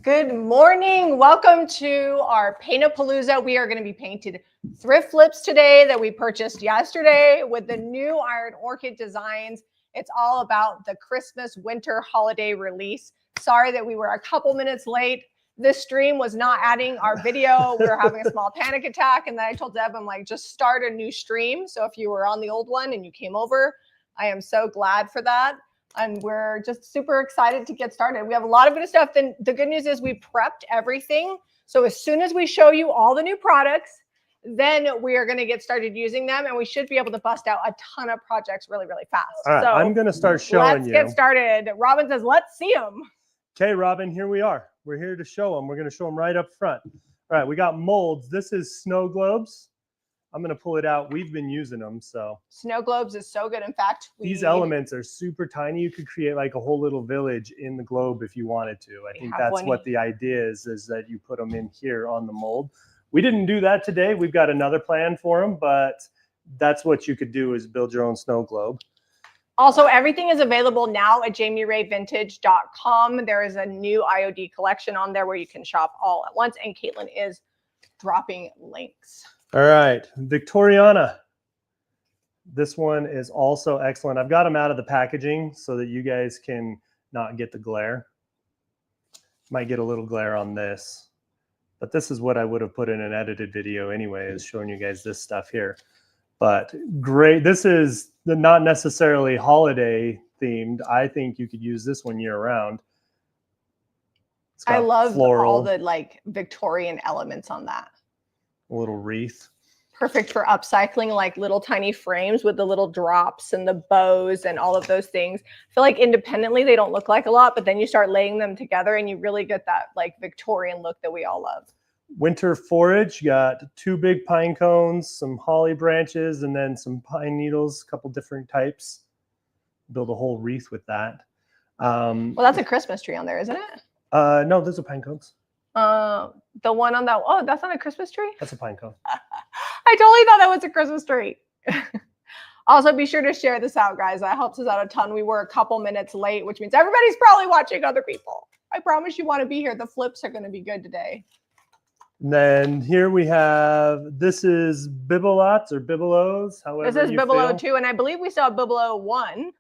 Good morning. Welcome to our Paint-A-Palooza. We are going to be painted thrift flips today that we purchased yesterday with the new Iron Orchid designs. It's all about the Christmas winter holiday release. Sorry that we were a couple minutes late. This stream was not adding our video. We were having a small panic attack. And then I told Deb, I'm like, just start a new stream. So if you were on the old one and you came over, I am so glad for that. And we're just super excited to get started. We have a lot of good stuff. Then the good news is we prepped everything. So as soon as we show you all the new products, then we are going to get started using them. And we should be able to bust out a ton of projects really, really fast. All right, so I'm going to start showing you. Let's get started. Robin says, let's see them. Okay, Robin, here we are. We're here to show them. We're going to show them right up front. All right, we got molds. This is snow globes. I'm going to pull it out. We've been using them. So snow globes is so good. In fact, these elements are super tiny. You could create like a whole little village in the globe if you wanted to. I think that's what the idea is that you put them in here on the mold. We didn't do that today. We've got another plan for them, but that's what you could do is build your own snow globe. Also, everything is available now at JamieRayVintage.com. There is a new IOD collection on there where you can shop all at once. And Caitlin is dropping links. All right, Victoriana. This one is also excellent. I've got them out of the packaging so that you guys can not get the glare. Might get a little glare on this, but this is what I would have put in an edited video anyway, is showing you guys this stuff here. But great. This is not necessarily holiday themed. I think you could use this one year round. I love all the like Victorian elements on that. A little wreath. Perfect for upcycling, like little tiny frames with the little drops and the bows and all of those things. I feel like independently they don't look like a lot, but then you start laying them together and you really get that like Victorian look that we all love. Winter forage, you got 2 big pine cones, some holly branches, and then some pine needles, a couple different types. Build a whole wreath with that. Well, that's a Christmas tree on there, isn't it? No, those are pine cones. The one on that, oh, that's not a Christmas tree? That's a pine cone. I totally thought that was a Christmas tree. Also, be sure to share this out, guys. That helps us out a ton. We were a couple minutes late, which means everybody's probably watching other people. I promise you want to be here. The flips are going to be good today. And then here we have, this is Bibelots or Bibelots, however This is Bibelo 2, and I believe we still have Bibelo 1.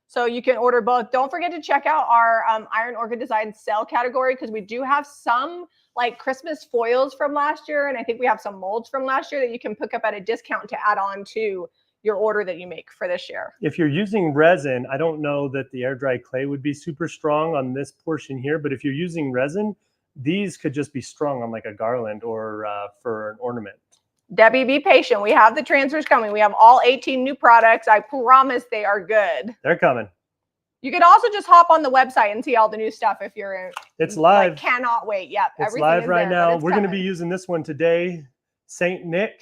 So you can order both. Don't forget to check out our Iron Orchid Design sale category because we do have some like Christmas foils from last year. And I think we have some molds from last year that you can pick up at a discount to add on to your order that you make for this year. If you're using resin, I don't know that the air dry clay would be super strong on this portion here. But if you're using resin, these could just be strung on like a garland or for an ornament. Debbie, be patient. We have the transfers coming. We have all 18 new products. I promise they are good. They're coming. You can also just hop on the website and see all the new stuff if you're It's live. Like, cannot wait. Yep. It's live right now. We're going to be using this one today. Saint Nick.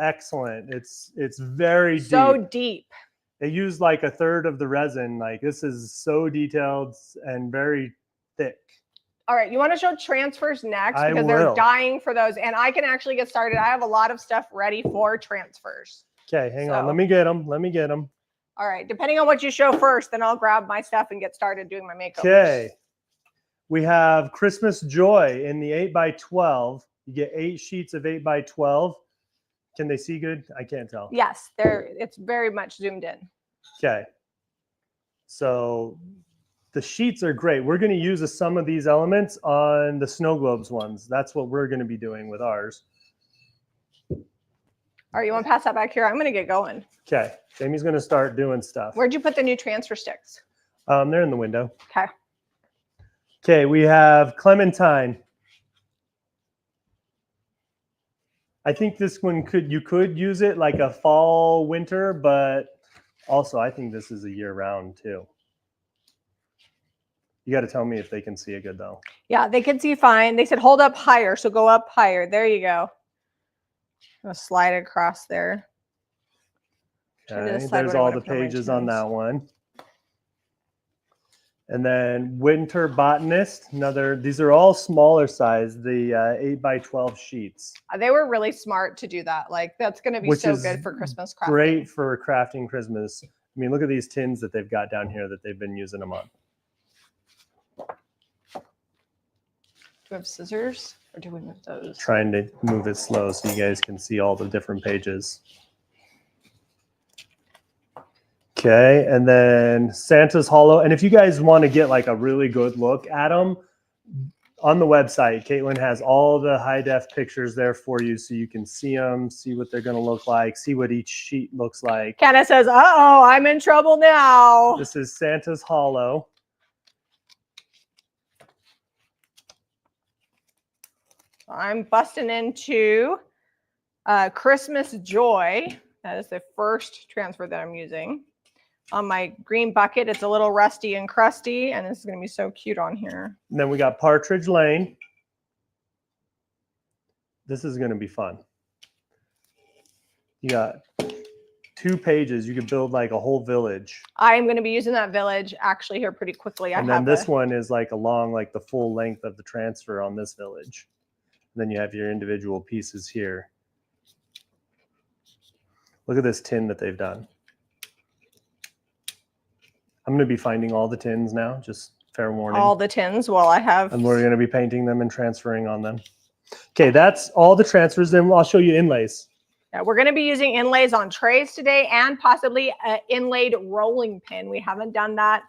Excellent. It's very deep. So deep. They use like a third of the resin. Like this is so detailed and very thick. All right, you want to show transfers next because they're dying for those. And I can actually get started. I have a lot of stuff ready for transfers. Okay, hang on. Let me get them. Let me get them. All right, depending on what you show first, then I'll grab my stuff and get started doing my makeup. Okay. We have Christmas Joy in the 8x12. You get 8 sheets of 8x12. Can they see good? I can't tell. Yes, it's very much zoomed in. Okay. So the sheets are great. We're going to use some of these elements on the snow globes ones. That's what we're going to be doing with ours. All right, you want to pass that back here? I'm going to get going. Okay. Jamie's going to start doing stuff. Where'd you put the new transfer sticks? They're in the window. Okay. Okay, we have Clementine. I think this one you could use it like a fall, winter, but also I think this is a year round too. You got to tell me if they can see it good though. Yeah, they can see fine. They said hold up higher, so go up higher. There you go. I'm gonna slide across there. Okay, there's all the pages on that one. And then Winter Botanist, these are all smaller size, the 8x12 sheets. They were really smart to do that. Like that's going to be so good for Christmas crafting. Great for crafting Christmas. I mean, look at these tins that they've got down here that they've been using them on. we have scissors or do we move those? Trying to move it slow so you guys can see all the different pages. Okay, and then Santa's Hollow. And if you guys want to get like a really good look at them, on the website, Caitlin has all the high def pictures there for you so you can see them, see what they're going to look like, see what each sheet looks like. Kenna says, uh-oh, I'm in trouble now. This is Santa's Hollow. I'm busting into Christmas Joy. That is the first transfer that I'm using. On my green bucket, it's a little rusty and crusty, and this is going to be so cute on here. And then we got Partridge Lane. This is going to be fun. You got 2 pages. You could build like a whole village. I'm going to be using that village actually here pretty quickly. And then this one is like along like the full length of the transfer on this village. And then you have your individual pieces here. Look at this tin that they've done. I'm going to be finding all the tins now, just fair warning. All the tins, well, I have. And we're going to be painting them and transferring on them. Okay, that's all the transfers. Then I'll show you inlays. Yeah, we're going to be using inlays on trays today and possibly an inlaid rolling pin. We haven't done that.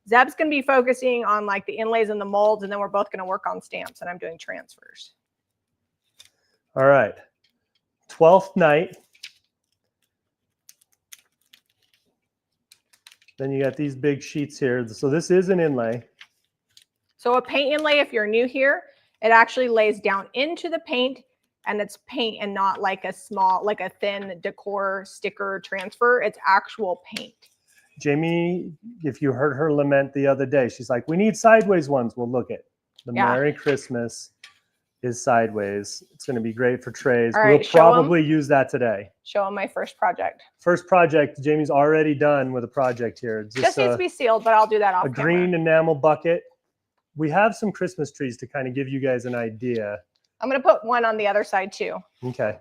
Zeb's going to be focusing on like the inlays and the molds, and then we're both going to work on stamps, and I'm doing transfers. All right. 12th night. Then you got these big sheets here. So this is an inlay. So a paint inlay, if you're new here, it actually lays down into the paint, and it's paint and not like a small, like a thin decor sticker transfer. It's actual paint. Jamie, if you heard her lament the other day, she's like, we need sideways ones. Well, look at the Merry Christmas is sideways. It's going to be great for trays. All right, we'll probably use that today. Show them my first project. First project, Jamie's already done with a project here. Just needs to be sealed, but I'll do that off camera. A green enamel bucket. We have some Christmas trees to kind of give you guys an idea. I'm going to put one on the other side too. Okay.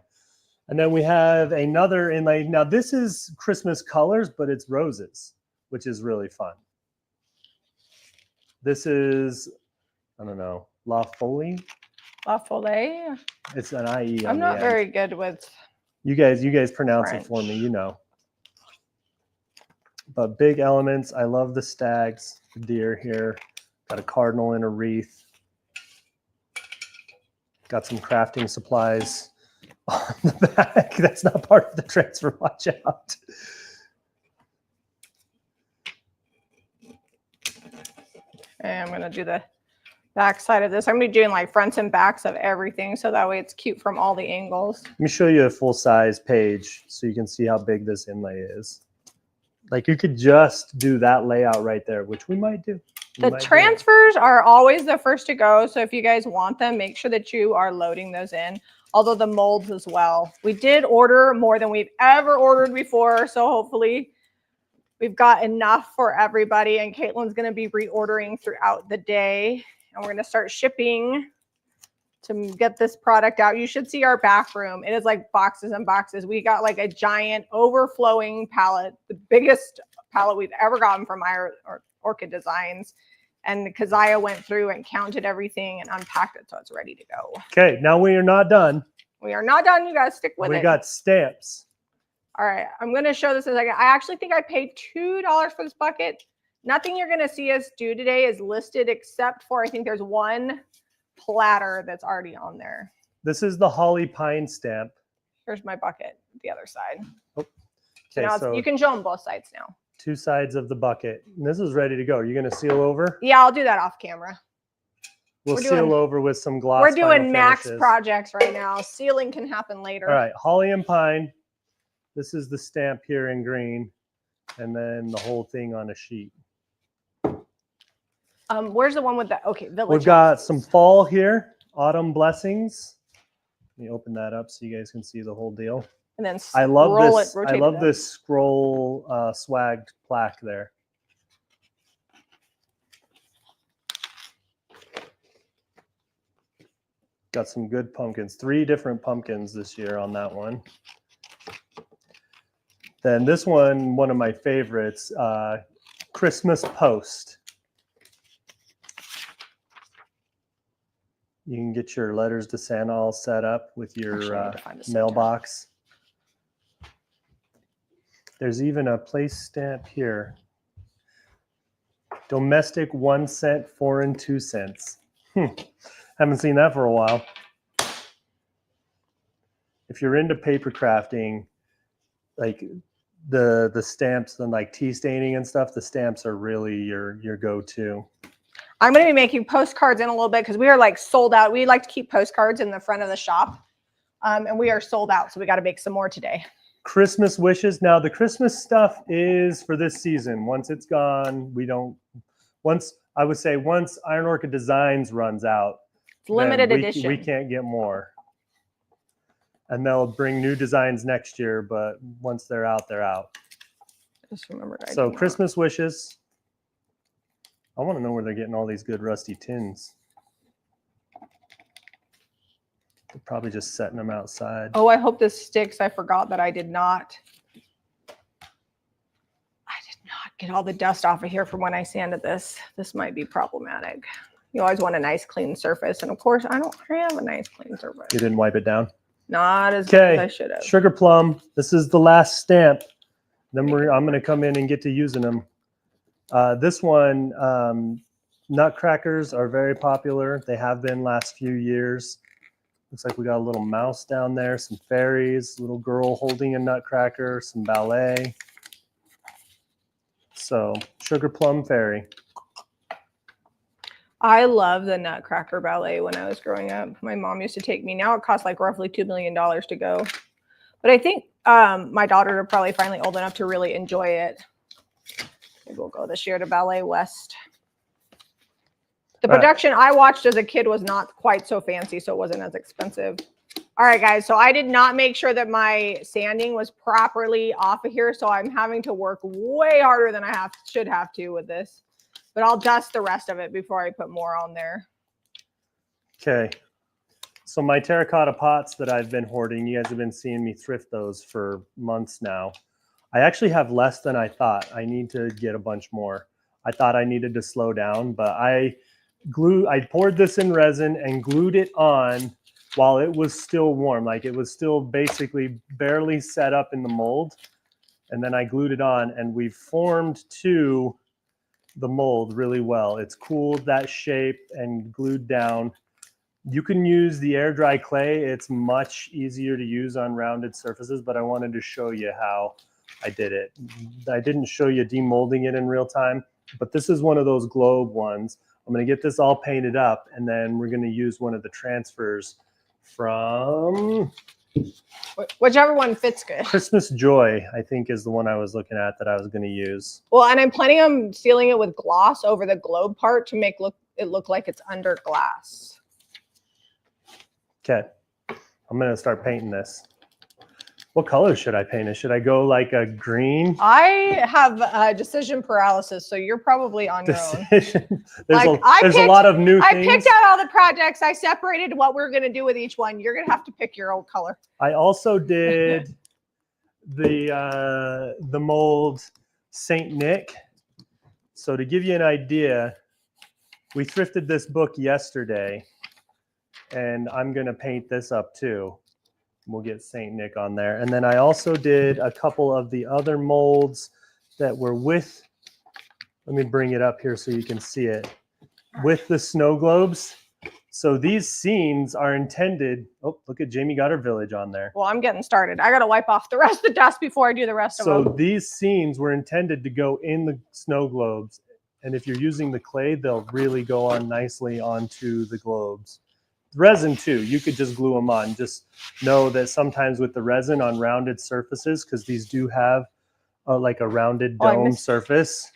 And then we have another inlay. Now this is Christmas colors, but it's roses, which is really fun. This is, I don't know, La Folie. La Folie. It's an IE. I'm not very good with. You guys pronounce French. It for me, you know. But big elements. I love the stags, the deer here. Got a cardinal in a wreath. Got some crafting supplies on the back. That's not part of the transfer. Watch out. And I'm going to do the back side of this. I'm going to be doing like fronts and backs of everything, so that way it's cute from all the angles. Let me show you a full size page so you can see how big this inlay is. Like you could just do that layout right there, which we might do. The transfers are always the first to go. So if you guys want them, make sure that you are loading those in. Although the molds as well. We did order more than we've ever ordered before. So hopefully we've got enough for everybody. And Caitlin's going to be reordering throughout the day. And we're going to start shipping to get this product out. You should see our back room. It is like boxes and boxes. We got like a giant overflowing pallet, the biggest pallet we've ever gotten from our Orchid Designs. And Keziah went through and counted everything and unpacked it, so it's ready to go. Okay, now we are not done. We are not done. You guys stick with it. We got stamps. All right, I'm going to show this in a second. I actually think I paid $2 for this bucket. Nothing you're going to see us do today is listed except for, I think there's one platter that's already on there. This is the Holly Pine stamp. Here's my bucket, the other side. Oh, okay, so you can show them both sides now. 2 sides of the bucket. And this is ready to go. Are you going to seal over? Yeah, I'll do that off camera. We'll seal over with some gloss. We're doing max finishes. projects right now. Sealing can happen later. All right, Holly and Pine. This is the stamp here in green. And then the whole thing on a sheet. Where's the one with the, okay, village. We've got some fall here, autumn blessings. Let me open that up so you guys can see the whole deal. And then I love this. I love this scroll swagged plaque there. Got some good pumpkins. 3 different pumpkins this year on that one. Then this one of my favorites, Christmas Post. You can get your letters to Santa all set up with your Actually, I need to find the center. mailbox. There's even a place stamp here. Domestic 1 cent, foreign 2 cents. Haven't seen that for a while. If you're into paper crafting, like the stamps and like tea staining and stuff, the stamps are really your go-to. I'm going to be making postcards in a little bit because we are like sold out. We like to keep postcards in the front of the shop, and we are sold out. So we got to make some more today. Christmas wishes. Now the Christmas stuff is for this season. Once it's gone, we don't. I would say once Iron Orchid Designs runs out, It's limited edition. We can't get more. And they'll bring new designs next year, but once they're out, they're out. Just remember. So Christmas wishes. I want to know where they're getting all these good rusty tins. They're probably just setting them outside. Oh, I hope this sticks. I forgot that I did not get all the dust off of here from when I sanded this. This might be problematic. You always want a nice clean surface. And of course, I don't have a nice clean surface. You didn't wipe it down? Not as good as I should have. Sugar plum. This is the last stamp. Then I'm going to come in and get to using them. This one, nutcrackers are very popular. They have been last few years. Looks like we got a little mouse down there, some fairies, little girl holding a nutcracker, some ballet. So sugar plum fairy. I love the Nutcracker Ballet when I was growing up. My mom used to take me. Now it costs like roughly $2 million to go. But I think my daughter are probably finally old enough to really enjoy it. Maybe we'll go this year to Ballet West. The production I watched as a kid was not quite so fancy, so it wasn't as expensive. All right, guys. So I did not make sure that my sanding was properly off of here. So I'm having to work way harder than I should have to with this. But I'll dust the rest of it before I put more on there. Okay. So my terracotta pots that I've been hoarding, you guys have been seeing me thrift those for months now. I actually have less than I thought. I need to get a bunch more. I thought I needed to slow down, but I poured this in resin and glued it on while it was still warm. Like it was still basically barely set up in the mold. And then I glued it on and we formed to the mold really well. It's cooled that shape and glued down. You can use the air dry clay. It's much easier to use on rounded surfaces, but I wanted to show you how I did it. I didn't show you demolding it in real time, but this is one of those globe ones. I'm going to get this all painted up and then we're going to use one of the transfers from whichever one fits good. Christmas Joy, I think, is the one I was looking at that I was going to use. Well, and I'm planning on sealing it with gloss over the globe part to make it look like it's under glass. Okay. I'm going to start painting this. What color should I paint it? Should I go like a green? I have decision paralysis, so you're probably on your own. There's like, a lot of new things. I picked out all the projects. I separated what we're going to do with each one. You're going to have to pick your own color. I also did the mold Saint Nick. So to give you an idea, we thrifted this book yesterday, and I'm going to paint this up too. We'll get Saint Nick on there. And then I also did a couple of the other molds that were with, let me bring it up here so you can see it, with the snow globes. So these scenes are intended, oh, look at Jamie got her village on there. Well, I'm getting started. I got to wipe off the rest of the dust before I do the rest of them. So these scenes were intended to go in the snow globes. And if you're using the clay, they'll really go on nicely onto the globes. Resin too, you could just glue them on. Just know that sometimes with the resin on rounded surfaces, because these do have like a rounded dome surface,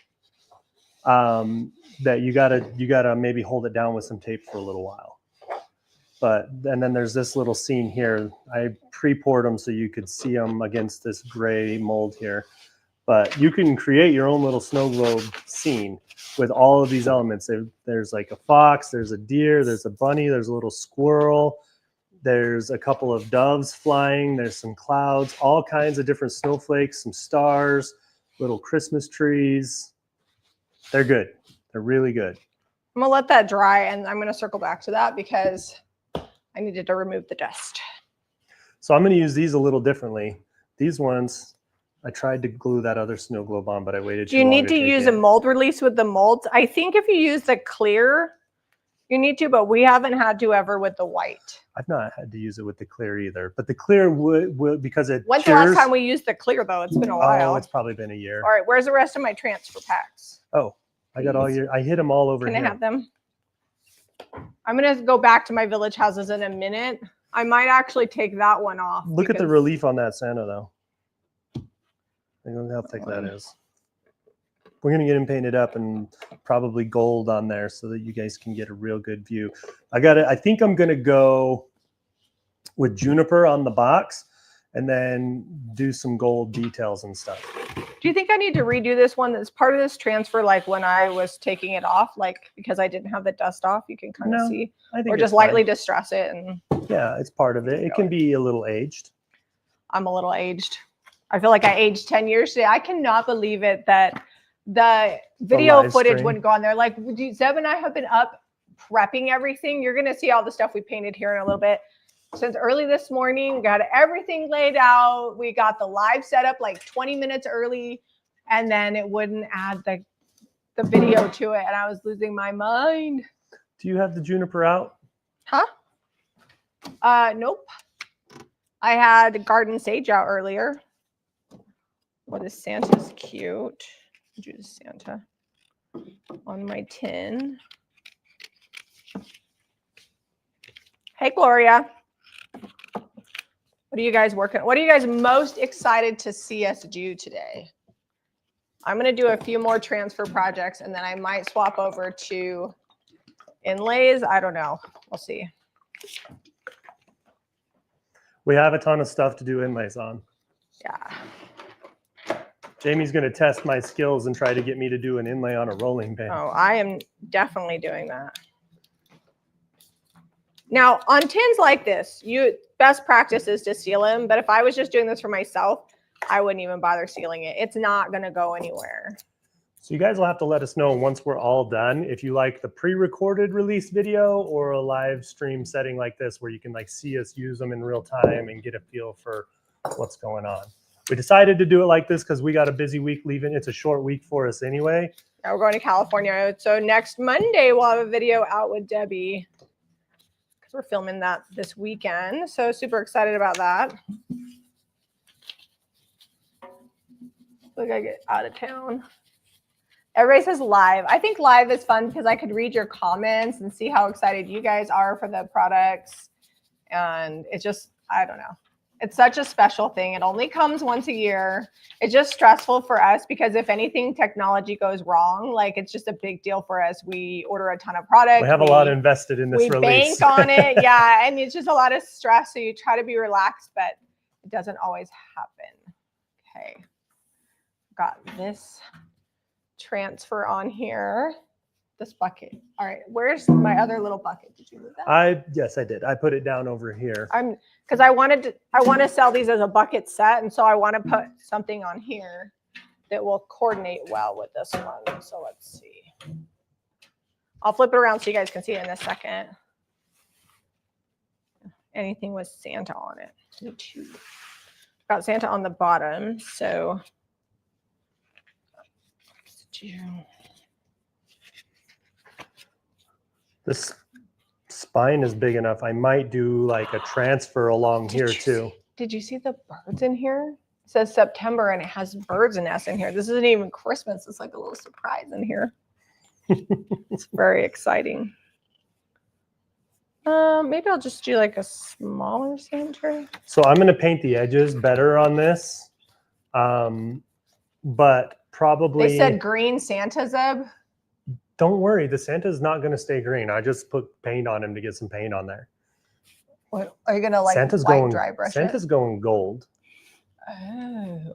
that you gotta maybe hold it down with some tape for a little while. And then there's this little scene here. I pre-poured them so you could see them against this gray mold here. But you can create your own little snow globe scene with all of these elements. There's like a fox, there's a deer, there's a bunny, there's a little squirrel, there's a couple of doves flying, there's some clouds, all kinds of different snowflakes, some stars, little Christmas trees. They're good. They're really good. I'm gonna let that dry and I'm gonna circle back to that because I needed to remove the dust. So I'm gonna use these a little differently. These ones, I tried to glue that other snow globe on, but I waited too long. Do you need to use a mold release with the molds? I think if you use the clear, you need to, but we haven't had to ever with the white. I've not had to use it with the clear either, but the clear would because it When's the last time we used the clear though? It's been a while. Oh, it's probably been a year. All right, where's the rest of my transfer packs? Oh, I got all your, I hid them all over here. Can I have them? I'm gonna go back to my village houses in a minute. I might actually take that one off. Look at the relief on that Santa though. I don't know how thick that is. We're going to get him painted up and probably gold on there so that you guys can get a real good view. I think I'm going to go with juniper on the box and then do some gold details and stuff. Do you think I need to redo this one that's part of this transfer, like when I was taking it off, like because I didn't have the dust off, you can kind of see, I think or just lightly distress it? And yeah, it's part of it. It can be a little aged. I'm a little aged. I feel like I aged 10 years today. I cannot believe it that the video footage wouldn't go on there. Like Zeb and I have been up prepping everything. You're going to see all the stuff we painted here in a little bit. Since early this morning, we got everything laid out. We got the live setup like 20 minutes early, and then it wouldn't add the video to it. And I was losing my mind. Do you have the juniper out? Huh? Nope. I had garden sage out earlier. What is Santa's cute? Do Santa on my tin. Hey, Gloria. What are you guys working on? What are you guys most excited to see us do today? I'm going to do a few more transfer projects, and then I might swap over to inlays. I don't know. We'll see. We have a ton of stuff to do inlays on. Yeah. Jamie's going to test my skills and try to get me to do an inlay on a rolling pin. Oh, I am definitely doing that. Now, on tins like this, best practice is to seal them. But if I was just doing this for myself, I wouldn't even bother sealing it. It's not going to go anywhere. So you guys will have to let us know once we're all done if you like the pre-recorded release video or a live stream setting like this where you can like see us use them in real time and get a feel for what's going on. We decided to do it like this because we got a busy week leaving. It's a short week for us anyway. Yeah, we're going to California. So next Monday, we'll have a video out with Debbie because we're filming that this weekend. So super excited about that. Look, I get out of town. Everybody says live. I think live is fun because I could read your comments and see how excited you guys are for the products. And it's just, I don't know. It's such a special thing. It only comes once a year. It's just stressful for us because if anything technology goes wrong, like it's just a big deal for us. We order a ton of product. We have a lot invested in this release. We bank on it. Yeah. And it's just a lot of stress. So you try to be relaxed, but it doesn't always happen. Okay. Got this transfer on here. This bucket. All right. Where's my other little bucket? Did you move that? Yes, I did. I put it down over here. Because I want to sell these as a bucket set, and so I want to put something on here that will coordinate well with this one. So let's see. I'll flip it around so you guys can see it in a second. Anything with Santa on it. Me too. Got Santa on the bottom, so. This spine is big enough. I might do like a transfer along here too. Did you see the birds in here? It says September and it has birds nests in here. This isn't even Christmas. It's like a little surprise in here. It's very exciting. Maybe I'll just do like a smaller Santa. So I'm going to paint the edges better on this. But probably. They said green Santa, Zeb. Don't worry, the Santa's not going to stay green. I just put paint on him to get some paint on there. What are you gonna like? Santa's dry brush. Santa's going gold. Oh,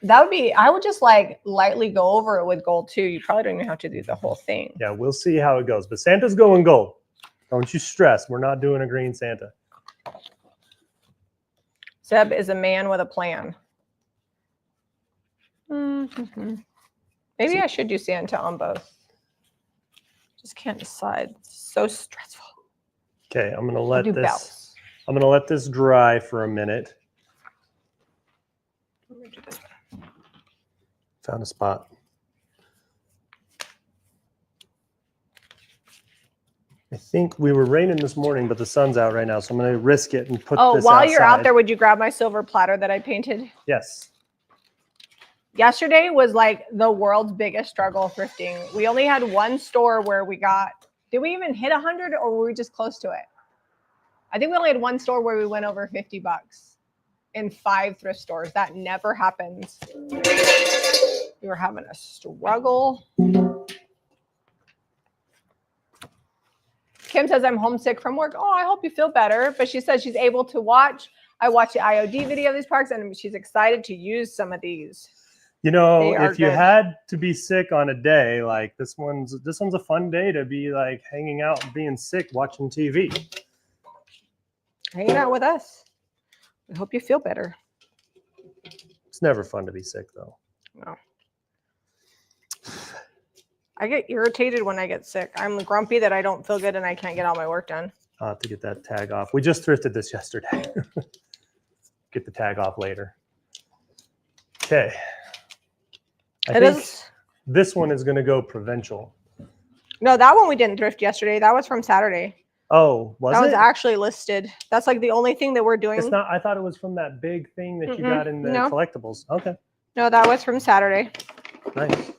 that would be. I would just like lightly go over it with gold too. You probably don't even have to do the whole thing. Yeah, we'll see how it goes. But Santa's going gold. Don't you stress. We're not doing a green Santa. Zeb is a man with a plan. Maybe I should do Santa on both. Just can't decide. It's so stressful. Okay, I'm gonna I'll let do this. bells. I'm gonna let this dry for a minute. Let me do this one. Found a spot. I think we were raining this morning, but the sun's out right now, so I'm gonna risk it and put this while you're out outside. there, would you grab my silver platter that I painted? Yes. Yesterday was like the world's biggest struggle thrifting. We only had one store where we got, did we even hit 100 or were we just close to it? I think we only had one store where we went over 50 bucks in 5 thrift stores. That never happens. We were having a struggle. Kim says, I'm homesick from work. Oh, I hope you feel better. But she says she's able to watch. I watched the IOD video of these parks and she's excited to use some of these. You know, They are if you good. had to be sick on a day, like this one's a fun day to be like hanging out and being sick, watching TV. Hanging out with us. We hope you feel better. It's never fun to be sick though. No. I get irritated when I get sick. I'm grumpy that I don't feel good and I can't get all my work done. I'll have to get that tag off. We just thrifted this yesterday. Get the tag off later. Okay. I think this one is going to go provincial. No, that one we didn't thrift yesterday. That was from Saturday. Oh, was it? That was actually listed. That's like the only thing that we're doing. It's not. I thought it was from that big thing that you got in the collectibles. Okay. No, that was from Saturday. Nice.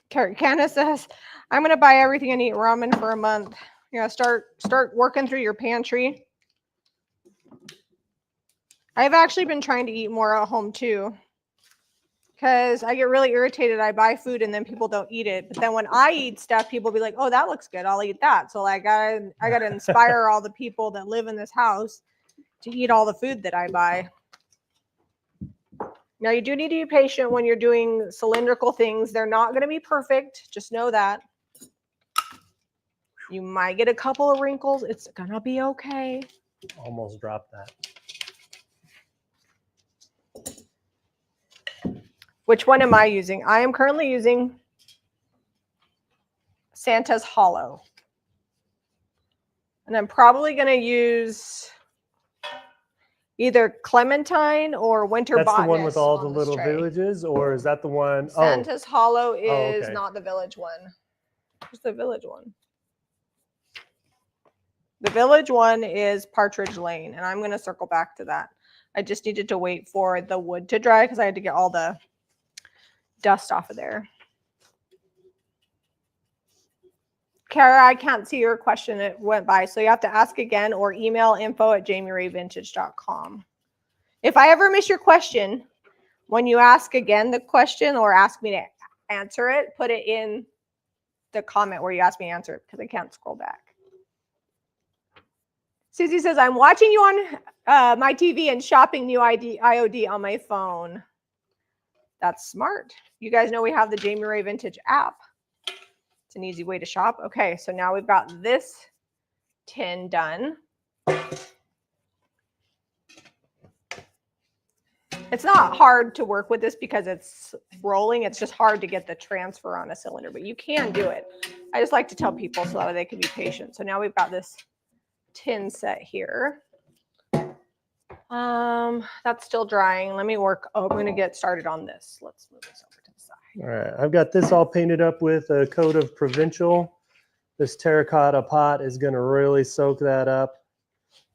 Candace says, I'm going to buy everything and eat ramen for a month. You know, start working through your pantry. I've actually been trying to eat more at home too, because I get really irritated. I buy food and then people don't eat it. But then when I eat stuff, people be like, oh, that looks good. I'll eat that. So like I got to inspire all the people that live in this house to eat all the food that I buy. Now, you do need to be patient when you're doing cylindrical things. They're not going to be perfect. Just know that. You might get a couple of wrinkles. It's going to be okay. Almost dropped that. Which one am I using? I am currently using Santa's Hollow. And I'm probably going to use either Clementine or Winter Botanist. That's the one with all the little villages, or is that the one? Santa's Hollow is not the village one. Where's the village one? The village one is Partridge Lane, and I'm going to circle back to that. I just needed to wait for the wood to dry because I had to get all the dust off of there. Kara, I can't see your question. It went by. So you have to ask again or email info@jamierayvintage.com. If I ever miss your question, when you ask again the question or ask me to answer it, put it in the comment where you ask me to answer it because I can't scroll back. Susie says, I'm watching you on my TV and shopping new IOD on my phone. That's smart. You guys know we have the Jamie Ray Vintage app. It's an easy way to shop. Okay, so now we've got this tin done. It's not hard to work with this because it's rolling. It's just hard to get the transfer on a cylinder, but you can do it. I just like to tell people so that they can be patient. So now we've got this tin set here. That's still drying. Let me work. Oh, I'm going to get started on this. Let's move this over to the side. All right, I've got this all painted up with a coat of Provincial. This terracotta pot is going to really soak that up.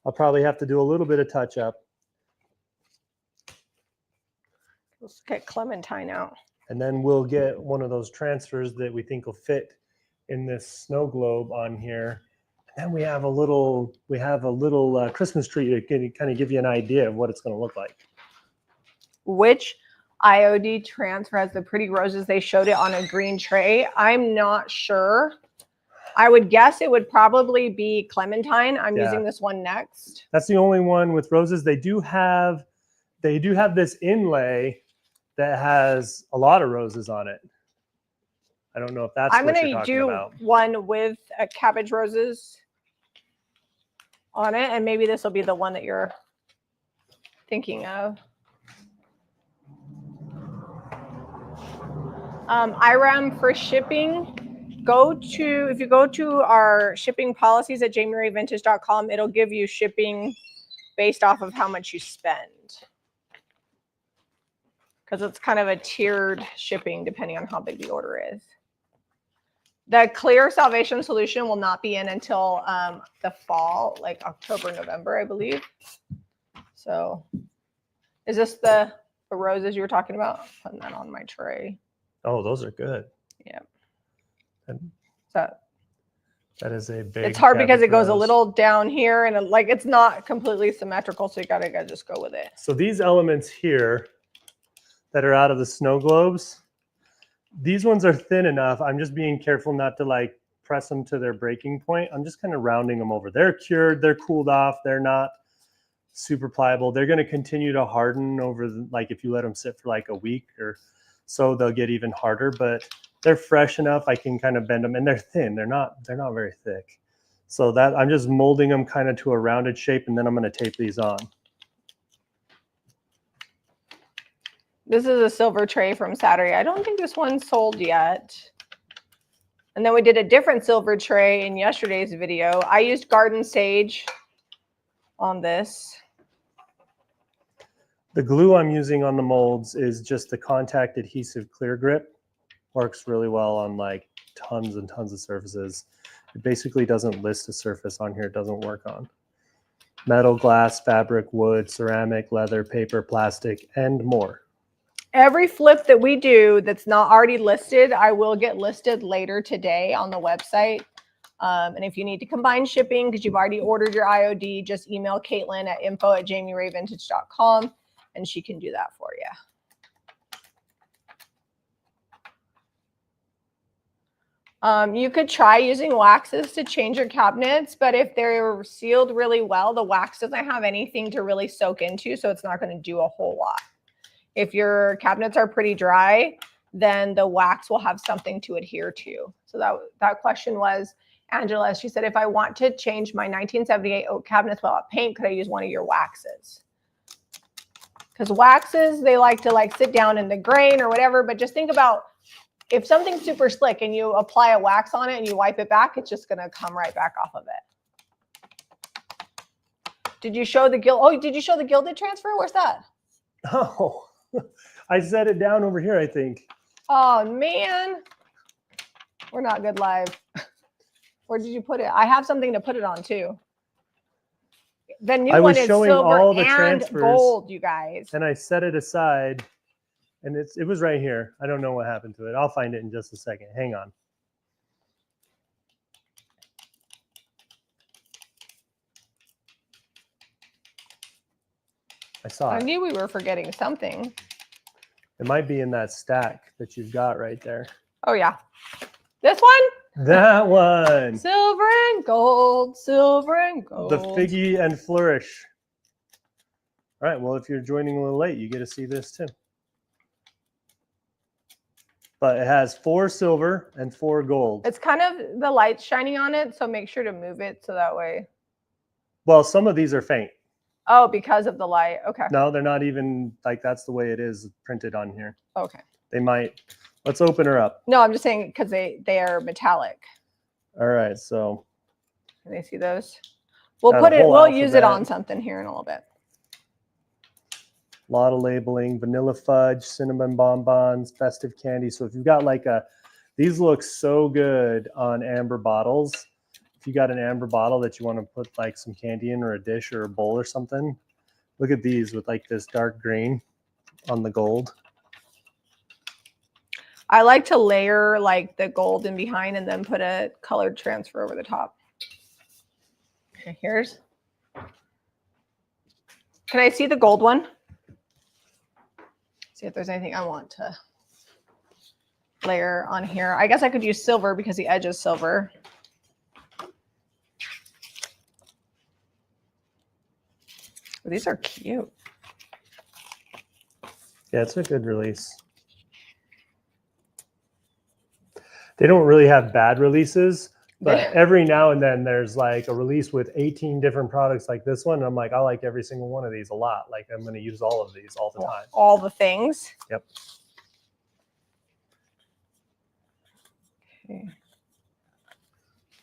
I'll probably have to do a little bit of touch up. Let's get Clementine out. And then we'll get one of those transfers that we think will fit in this snow globe on here. And then we have a little Christmas tree to kind of give you an idea of what it's going to look like. Which IOD transfer has the pretty roses? They showed it on a green tray. I'm not sure. I would guess it would probably be Clementine. I'm using this one next. That's the only one with roses. They do have this inlay that has a lot of roses on it. I don't know if that's what you're talking about. I'm going to do one with cabbage roses on it, and maybe this will be the one that you're thinking of. IRAM for shipping. If you go to our shipping policies at jamierayvintage.com, it'll give you shipping based off of how much you spend. Because it's kind of a tiered shipping depending on how big the order is. The clear salvation solution will not be in until the fall, like October, November, I believe. So is this the roses you were talking about? Putting that on my tray. Oh, those are good. Yeah. And that is a big. It's hard because it goes rose. a little down here and like it's not completely symmetrical, so you gotta just go with it. So these elements here that are out of the snow globes, these ones are thin enough. I'm just being careful not to like press them to their breaking point. I'm just kind of rounding them over. They're cured, they're cooled off, they're not super pliable. They're going to continue to harden over like if you let them sit for like a week or so, they'll get even harder, but they're fresh enough. I can kind of bend them, and they're thin. They're not very thick. So that I'm just molding them kind of to a rounded shape, and then I'm going to tape these on. This is a silver tray from Saturday. I don't think this one's sold yet. And then we did a different silver tray in yesterday's video. I used garden sage on this. The glue I'm using on the molds is just the contact adhesive clear grip. Works really well on like tons and tons of surfaces. It basically doesn't list a surface on here it doesn't work on. Metal, glass, fabric, wood, ceramic, leather, paper, plastic, and more. Every flip that we do that's not already listed, I will get listed later today on the website. And if you need to combine shipping because you've already ordered your IOD, just email Caitlin at info@jamierayvintage.com and she can do that for you. You could try using waxes to change your cabinets, but if they're sealed really well, the wax doesn't have anything to really soak into, so it's not going to do a whole lot. If your cabinets are pretty dry, then the wax will have something to adhere to. So that question was, Angela, she said, if I want to change my 1978 oak cabinets without paint, could I use one of your waxes? Because waxes, they like to like sit down in the grain or whatever, but just think about if something's super slick and you apply a wax on it and you wipe it back, it's just going to come right back off of it. Did you show the Gilded transfer? Where's that? Oh. I set it down over here, I think. Oh, man. We're not good live. Where did you put it? I have something to put it on, too. The new one is silver and gold, you guys. And I set it aside, and it was right here. I don't know what happened to it. I'll find it in just a second. Hang on. I saw it. I knew we were forgetting something. It might be in that stack that you've got right there. Oh, yeah. This one? That one. Silver and gold, silver and gold. The Figgy and Flourish. All right, well, if you're joining a little late, you get to see this too. But it has 4 silver and 4 gold. It's kind of the light shining on it, so make sure to move it so that way. Well, some of these are faint. Oh, because of the light. Okay. No, they're not even like that's the way it is printed on here. Okay. They might. Let's open her up. No, I'm just saying because they are metallic. All right, so. Can they see those? We'll use it on something here in a little bit. A lot of labeling, vanilla fudge, cinnamon bonbons, festive candy. So if you've got like these look so good on amber bottles. If you got an amber bottle that you want to put like some candy in or a dish or a bowl or something, look at these with like this dark green on the gold. I like to layer like the gold in behind and then put a colored transfer over the top. Okay, here's. Can I see the gold one? See if there's anything I want to layer on here. I guess I could use silver because the edge is silver. These are cute. Yeah, it's a good release. They don't really have bad releases, but every now and then there's like a release with 18 different products like this one. And I'm like, I like every single one of these a lot. Like I'm going to use all of these all the time. All the things. Yep. Okay.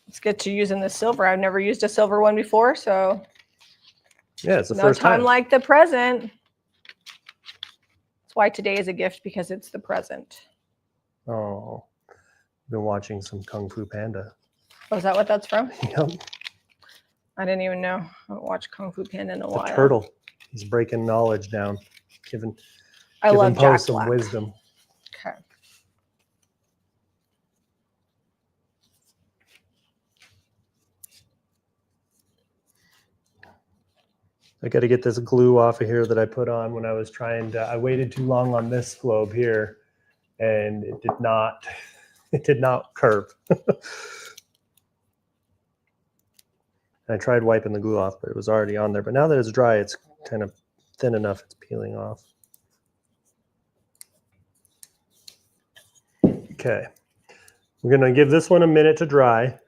Let's get to using the silver. I've never used a silver one before, so yeah, it's the no first time time. like the present. That's why today is a gift, because it's the present. Oh, been watching some Kung Fu Panda. Oh, is that what that's from? Yep. I didn't even know. I haven't watched Kung Fu Panda in a while. The turtle. He's breaking knowledge down, giving love Poe Jack some Black. wisdom. Okay. I got to get this glue off of here that I put on when I was trying to. I waited too long on this globe here, and it did not. It did not curve. I tried wiping the glue off, but it was already on there. But now that it's dry, it's kind of thin enough. It's peeling off. Okay. We're going to give this one a minute to dry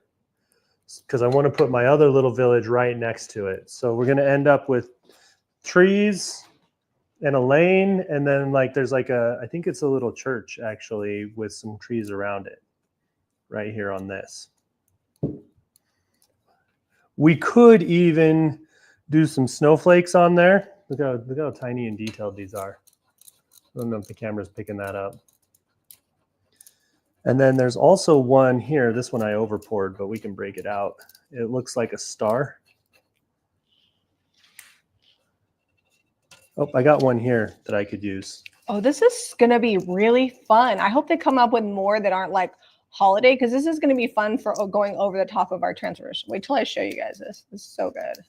because I want to put my other little village right next to it. So we're going to end up with trees and a lane. And then like there's like a, I think it's a little church actually with some trees around it right here on this. We could even do some snowflakes on there. Look how tiny and detailed these are. I don't know if the camera's picking that up. And then there's also one here. This one I over poured, but we can break it out. It looks like a star. Oh, I got one here that I could use. Oh, this is going to be really fun. I hope they come up with more that aren't like holiday, because this is going to be fun for going over the top of our transfers. Wait till I show you guys this. This is so good.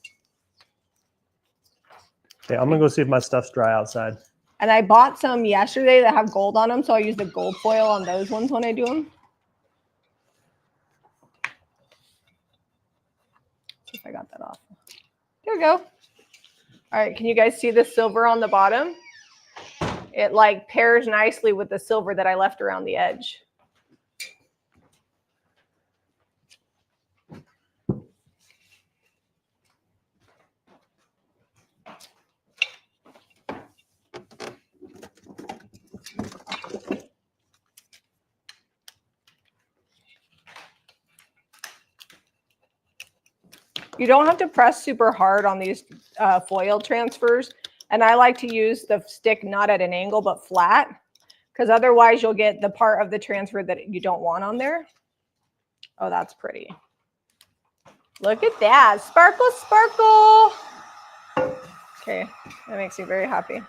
Okay, I'm going to go see if my stuff's dry outside. And I bought some yesterday that have gold on them, so I use the gold foil on those ones when I do them. See if I got that off. There we go. All right, can you guys see the silver on the bottom? It like pairs nicely with the silver that I left around the edge. You don't have to press super hard on these foil transfers. And I like to use the stick not at an angle, but flat, because otherwise you'll get the part of the transfer that you don't want on there. Oh, that's pretty. Look at that. Sparkle, sparkle. Okay, that makes me very happy.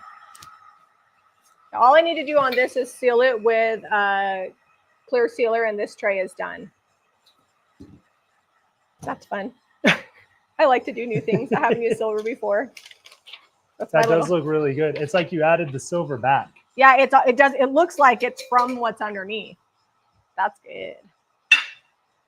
All I need to do on this is seal it with clear sealer, and this tray is done. That's fun. I like to do new things. I haven't used silver before. That does look really good. It's like you added the silver back. Yeah, it does. It looks like it's from what's underneath. That's good.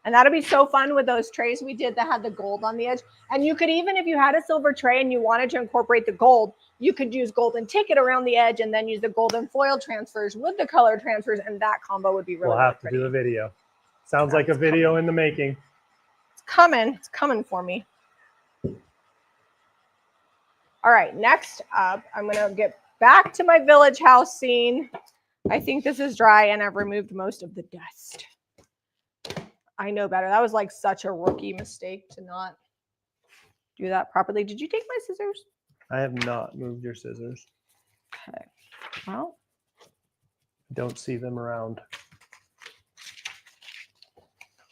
And that'll be so fun with those trays we did that had the gold on the edge. And you could even, if you had a silver tray and you wanted to incorporate the gold, you could use golden ticket around the edge and then use the golden foil transfers with the color transfers, and that combo would be really, we'll have really to do a video. Sounds like a video in the making. It's coming. It's coming for me. All right, next up, I'm going to get back to my village house scene. I think this is dry, and I've removed most of the dust. I know better. That was like such a rookie mistake to not do that properly. Did you take my scissors? I have not moved your scissors. Okay. Well, don't see them around.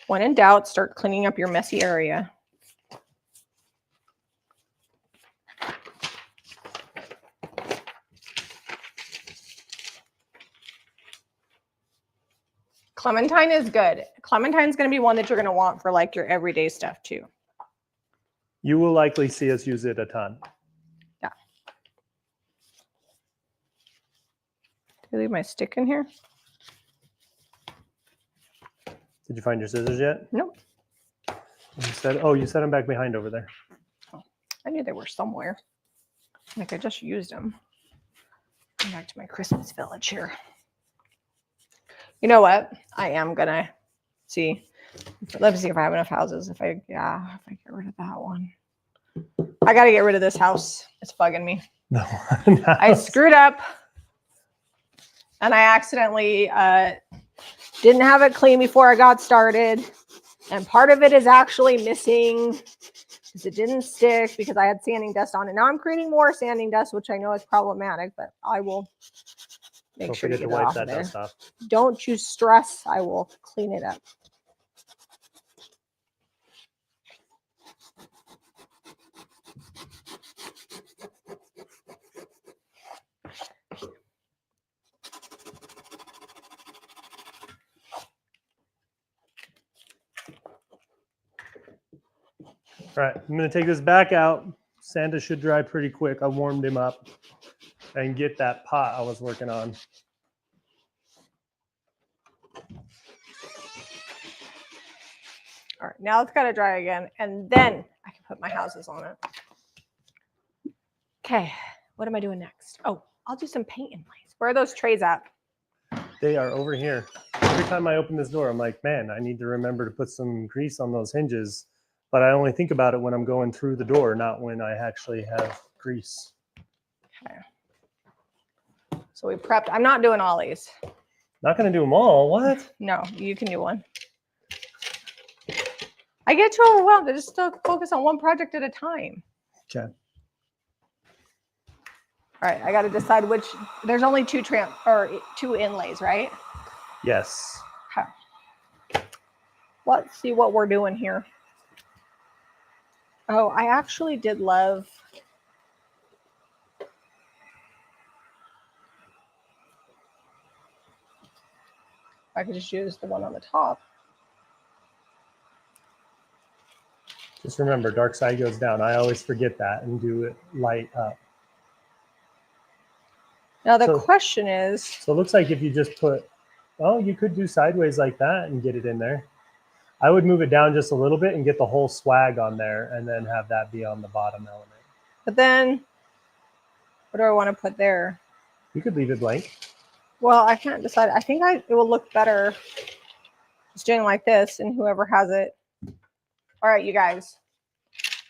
when in doubt, start cleaning up your messy area. Clementine is good. Clementine's going to be one that you're going to want for like your everyday stuff too. You will likely see us use it a ton. Yeah. Did I leave my stick in here? Did you find your scissors yet? Nope. You set them back behind over there. Oh, I knew they were somewhere. Like I just used them. Going back to my Christmas village here. You know what? I am gonna see. Let me see if I have enough houses. If I get rid of that one. I gotta get rid of this house. It's bugging me. No. I screwed up and I accidentally Didn't have it clean before I got started. And part of it is actually missing because it didn't stick because I had sanding dust on it. Now I'm creating more sanding dust, which I know is problematic, but I will make sure to get it off of there. Don't you stress. I will clean it up. All right, I'm going to take this back out. Santa should dry pretty quick. I warmed him up and get that pot I was working on. All right, now it's got to dry again, and then I can put my houses on it. Okay, what am I doing next? Oh, I'll do some paint inlays. Where are those trays at? They are over here. Every time I open this door, I'm like, man, I need to remember to put some grease on those hinges. But I only think about it when I'm going through the door, not when I actually have grease. Okay. So we prepped. I'm not doing all these. Not going to do them all. What? No, you can do one. I get too overwhelmed. I just still focus on one project at a time. Okay. All right, I got to decide which. There's only two inlays, right? Yes. Okay. Let's see what we're doing here. Oh, I actually did love. I could just use the one on the top. Just remember, dark side goes down. I always forget that and do it light up. Now the question is. So it looks like if you just put, oh, you could do sideways like that and get it in there. I would move it down just a little bit and get the whole swag on there and then have that be on the bottom element. But then, what do I want to put there? You could leave it blank. Well, I can't decide. I think it will look better just doing like this, and whoever has it. All right, you guys.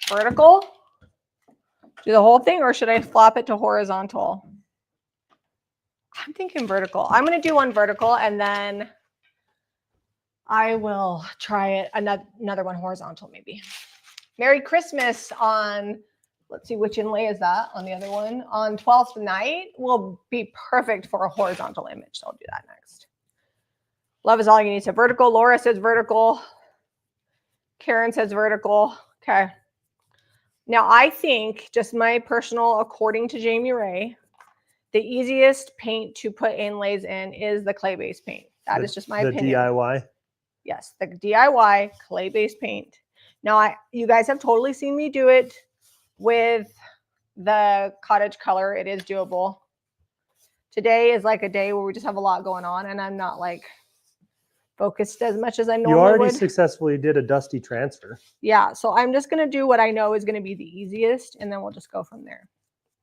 Vertical? Do the whole thing, or should I flop it to horizontal? I'm thinking vertical. I'm going to do one vertical, and then I will try it another one horizontal maybe. Merry Christmas on, let's see, which inlay is that on the other one? On 12th night will be perfect for a horizontal image. So I'll do that next. Love is all you need. So vertical. Laura says vertical. Karen says vertical. Okay. Now I think, just my personal, according to Jamie Ray, the easiest paint to put inlays in is the clay-based paint. That is just my opinion. The DIY? Yes, the DIY clay-based paint. Now, you guys have totally seen me do it with the cottage color. It is doable. Today is like a day where we just have a lot going on, and I'm not like focused as much as I normally would. You already successfully did a dusty transfer. Yeah, so I'm just going to do what I know is going to be the easiest, and then we'll just go from there.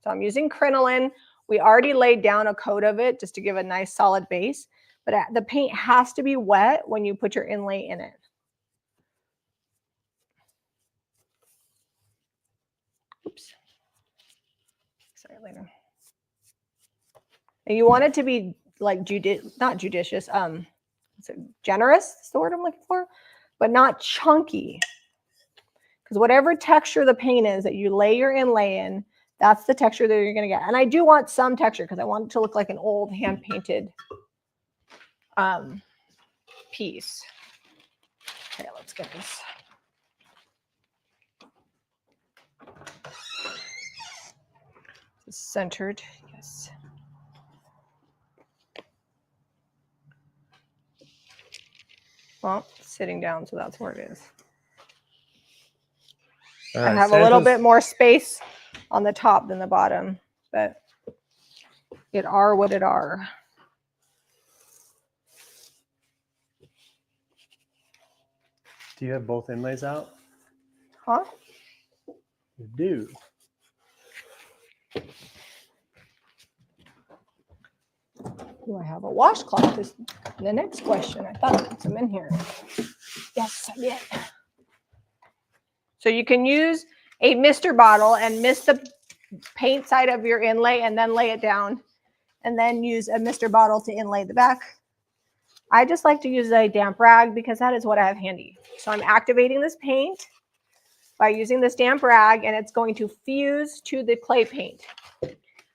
So I'm using crinoline. We already laid down a coat of it just to give a nice solid base. But the paint has to be wet when you put your inlay in it. Oops. Sorry, later. And you want it to be like not judicious, generous is the word I'm looking for, but not chunky. Because whatever texture the paint is that you lay your inlay in, that's the texture that you're going to get. And I do want some texture because I want it to look like an old hand-painted piece. Okay, let's get this. Centered, yes. Well, sitting down, so that's where it is. Right, I have a little bit more space on the top than the bottom, but it are what it are. Do you have both inlays out? Huh? You do. Do I have a washcloth? Is the next question. I thought I put some in here. Yes, I did. So you can use a mister bottle and mist the paint side of your inlay and then lay it down, and then use a mister bottle to inlay the back. I just like to use a damp rag because that is what I have handy. So I'm activating this paint by using this damp rag, and it's going to fuse to the clay paint.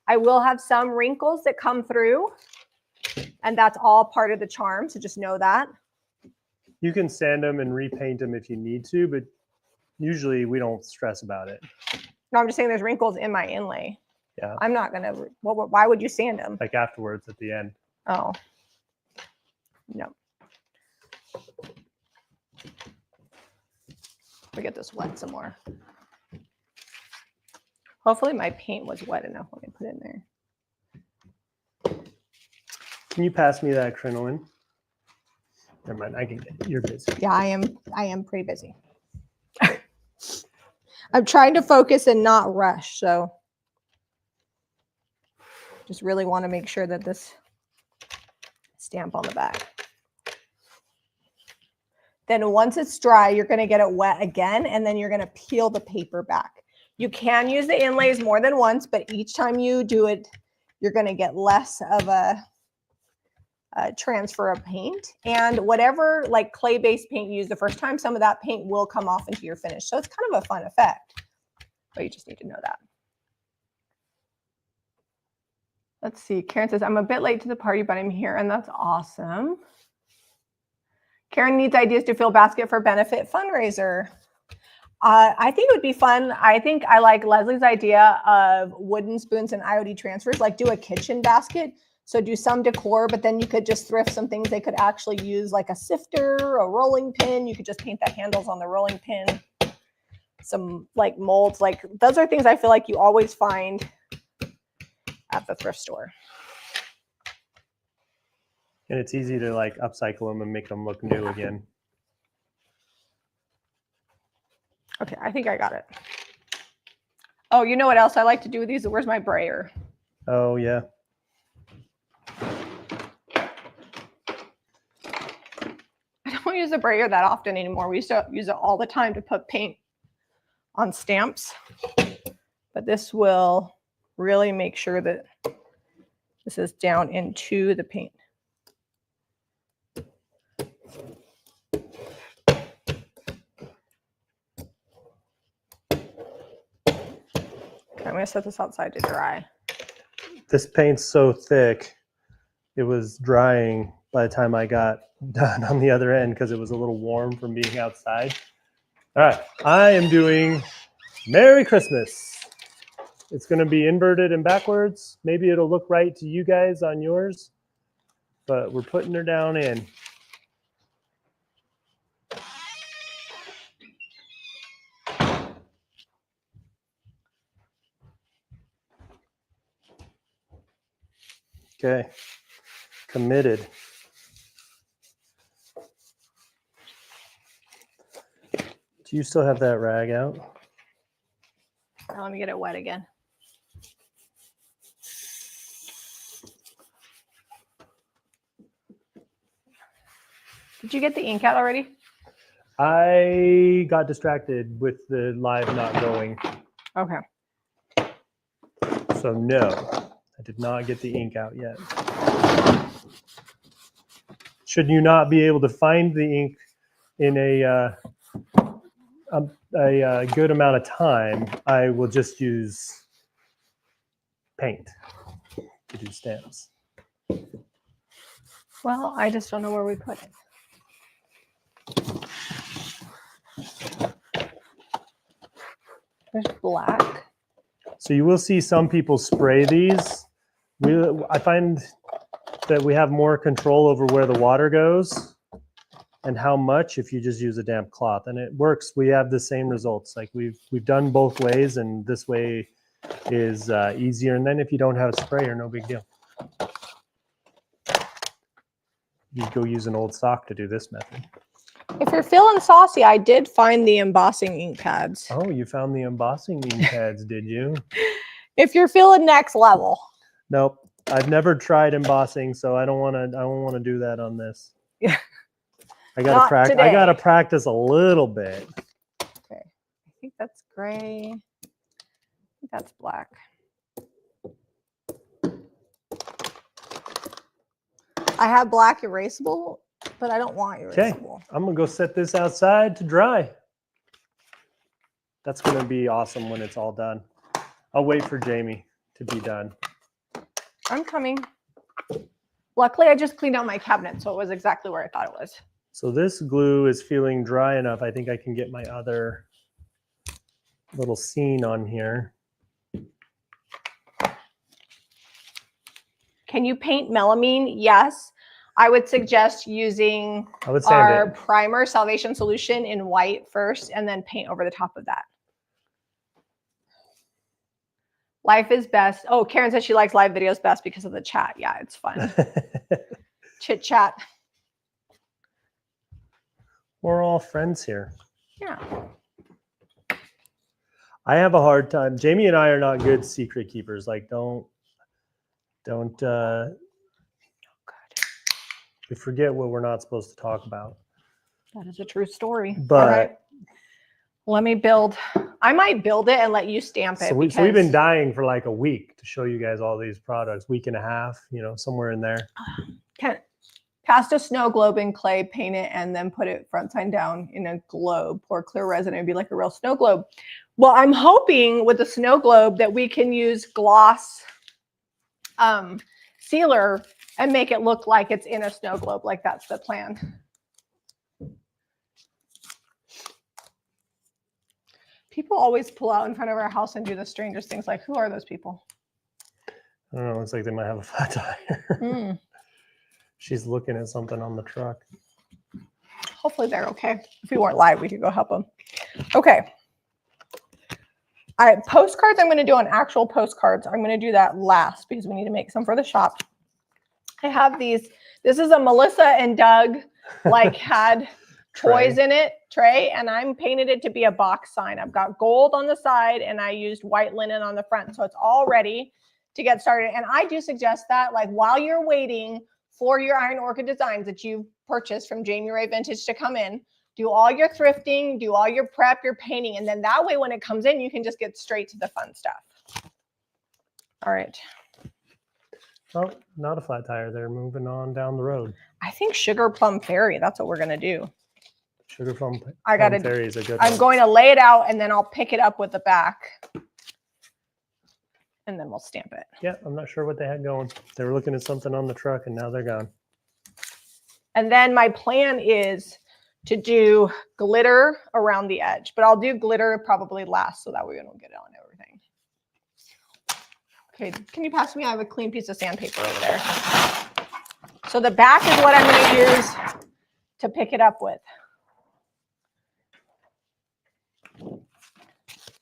I will have some wrinkles that come through, and that's all part of the charm, so just know that. You can sand them and repaint them if you need to, but usually we don't stress about it. No, I'm just saying there's wrinkles in my inlay. Yeah. I'm not going to, well, why would you sand them? Like afterwards at the end. Oh, no. We get this wet some more. Hopefully my paint was wet enough when I put it in there. Can you pass me that crinoline? Never mind, I can get it. You're busy. Yeah, I am pretty busy. I'm trying to focus and not rush, so just really want to make sure that this stamp on the back. Then once it's dry, you're going to get it wet again, and then you're going to peel the paper back. You can use the inlays more than once, but each time you do it, you're going to get less of a transfer of paint. And whatever like clay-based paint you use the first time, some of that paint will come off into your finish. So it's kind of a fun effect, but you just need to know that. Let's see. Karen says, I'm a bit late to the party, but I'm here, and that's awesome. Karen needs ideas to fill basket for benefit fundraiser. I think it would be fun. I think I like Leslie's idea of wooden spoons and IOD transfers, like do a kitchen basket. So do some decor, but then you could just thrift some things they could actually use, like a sifter, a rolling pin. You could just paint the handles on the rolling pin. Some like molds, like those are things I feel like you always find at the thrift store. And it's easy to like upcycle them and make them look new again. Okay, I think I got it. Oh, you know what else I like to do with these? Where's my brayer? Oh, yeah. I don't use a brayer that often anymore. We used to use it all the time to put paint on stamps. But this will really make sure that this is down into the paint. I'm going to set this outside to dry. This paint's so thick, it was drying by the time I got done on the other end because it was a little warm from being outside. All right, I am doing Merry Christmas. It's going to be inverted and backwards. Maybe it'll look right to you guys on yours, but we're putting her down in. Okay, committed. Do you still have that rag out? Now let me get it wet again. Did you get the ink out already? I got distracted with the live not going. Okay. So no. I did not get the ink out yet. Should you not be able to find the ink in a good amount of time, I will just use paint to do stamps. Well, I just don't know where we put it. There's black. So you will see some people spray these. I find that we have more control over where the water goes and how much if you just use a damp cloth, and it works. We have the same results. Like we've done both ways, and this way is easier. And then if you don't have a sprayer, no big deal. You go use an old sock to do this method. If you're feeling saucy, I did find the embossing ink pads. Oh, you found the embossing ink pads, did you? If you're feeling next level. Nope. I've never tried embossing, so I don't want to do that on this. Yeah. I gotta practice. I gotta practice a little bit. Okay. I think that's gray. I think that's black. I have black erasable, but I don't want Okay, erasable. I'm gonna go set this outside to dry. That's gonna be awesome when it's all done. I'll wait for Jamie to be done. I'm coming. Luckily, I just cleaned out my cabinet, so it was exactly where I thought it was. So this glue is feeling dry enough. I think I can get my other little scene on here. Can you paint melamine? Yes. I would suggest using our primer Salvation Solution in white first and then paint over the top of that. Life is best. Oh, Karen says she likes live videos best because of the chat. Yeah, it's fun. Chit chat. We're all friends here. Yeah. I have a hard time. Jamie and I are not good secret keepers. Like, don't. We forget what we're not supposed to talk about. That is a true story. But all right. Let me build. I might build it and let you stamp it. So we've been dying for like a week to show you guys all these products. Week and a half, you know, somewhere in there. Cast a snow globe in clay, paint it, and then put it front side down in a globe. Pour clear resin. It'd be like a real snow globe. Well, I'm hoping with the snow globe that we can use gloss sealer and make it look like it's in a snow globe. Like that's the plan. People always pull out in front of our house and do the strangest things. Like, who are those people? I don't know. Looks like they might have a flat tire. She's looking at something on the truck. Hopefully they're okay. If we weren't live, we could go help them. Okay. All right, postcards. I'm going to do on actual postcards. I'm going to do that last because we need to make some for the shop. I have these. This is a Melissa and Doug like had toys in it tray, and I'm painted it to be a box sign. I've got gold on the side and I used white linen on the front. So it's all ready to get started. And I do suggest that like while you're waiting for your Iron Orchid designs that you've purchased from Jamie Ray Vintage to come in, do all your thrifting, do all your prep, your painting. And then that way, when it comes in, you can just get straight to the fun stuff. All right. Oh, not a flat tire. They're moving on down the road. I think Sugar Plum Fairy. That's what we're going to do. Sugar Plum Fairy is a good one. I'm going to lay it out and then I'll pick it up with the back. And then we'll stamp it. Yeah, I'm not sure what they had going. They were looking at something on the truck and now they're gone. And then my plan is to do glitter around the edge, but I'll do glitter probably last so that we don't get it on everything. Okay, can you pass me? I have a clean piece of sandpaper over there. So the back is what I'm going to use to pick it up with.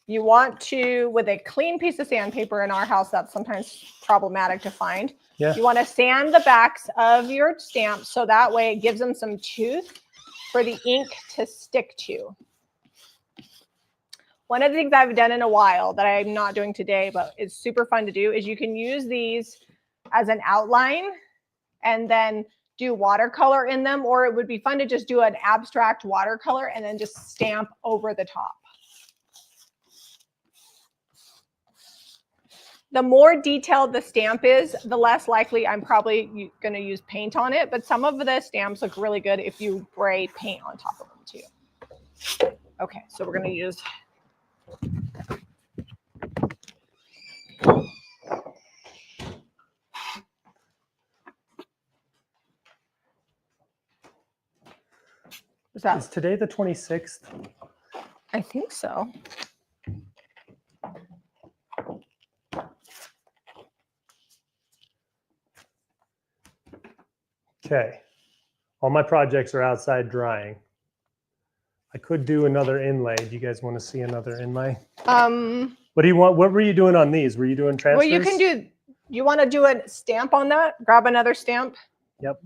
You want to, with a clean piece of sandpaper in our house, that's sometimes problematic to find. Yeah. You want to sand the backs of your stamps so that way it gives them some tooth for the ink to stick to. One of the things I've done in a while that I'm not doing today, but it's super fun to do, is you can use these as an outline and then do watercolor in them, or it would be fun to just do an abstract watercolor and then just stamp over the top. The more detailed the stamp is, the less likely I'm probably going to use paint on it. But some of the stamps look really good if you spray paint on top of them too. Okay, so we're going to use. Is today the 26th? I think so. Okay, all my projects are outside drying. I could do another inlay. Do you guys want to see another inlay? What do you want? What were you doing on these? Were you doing transfers? Well, you can do. You want to do a stamp on that? Grab another stamp. Yep.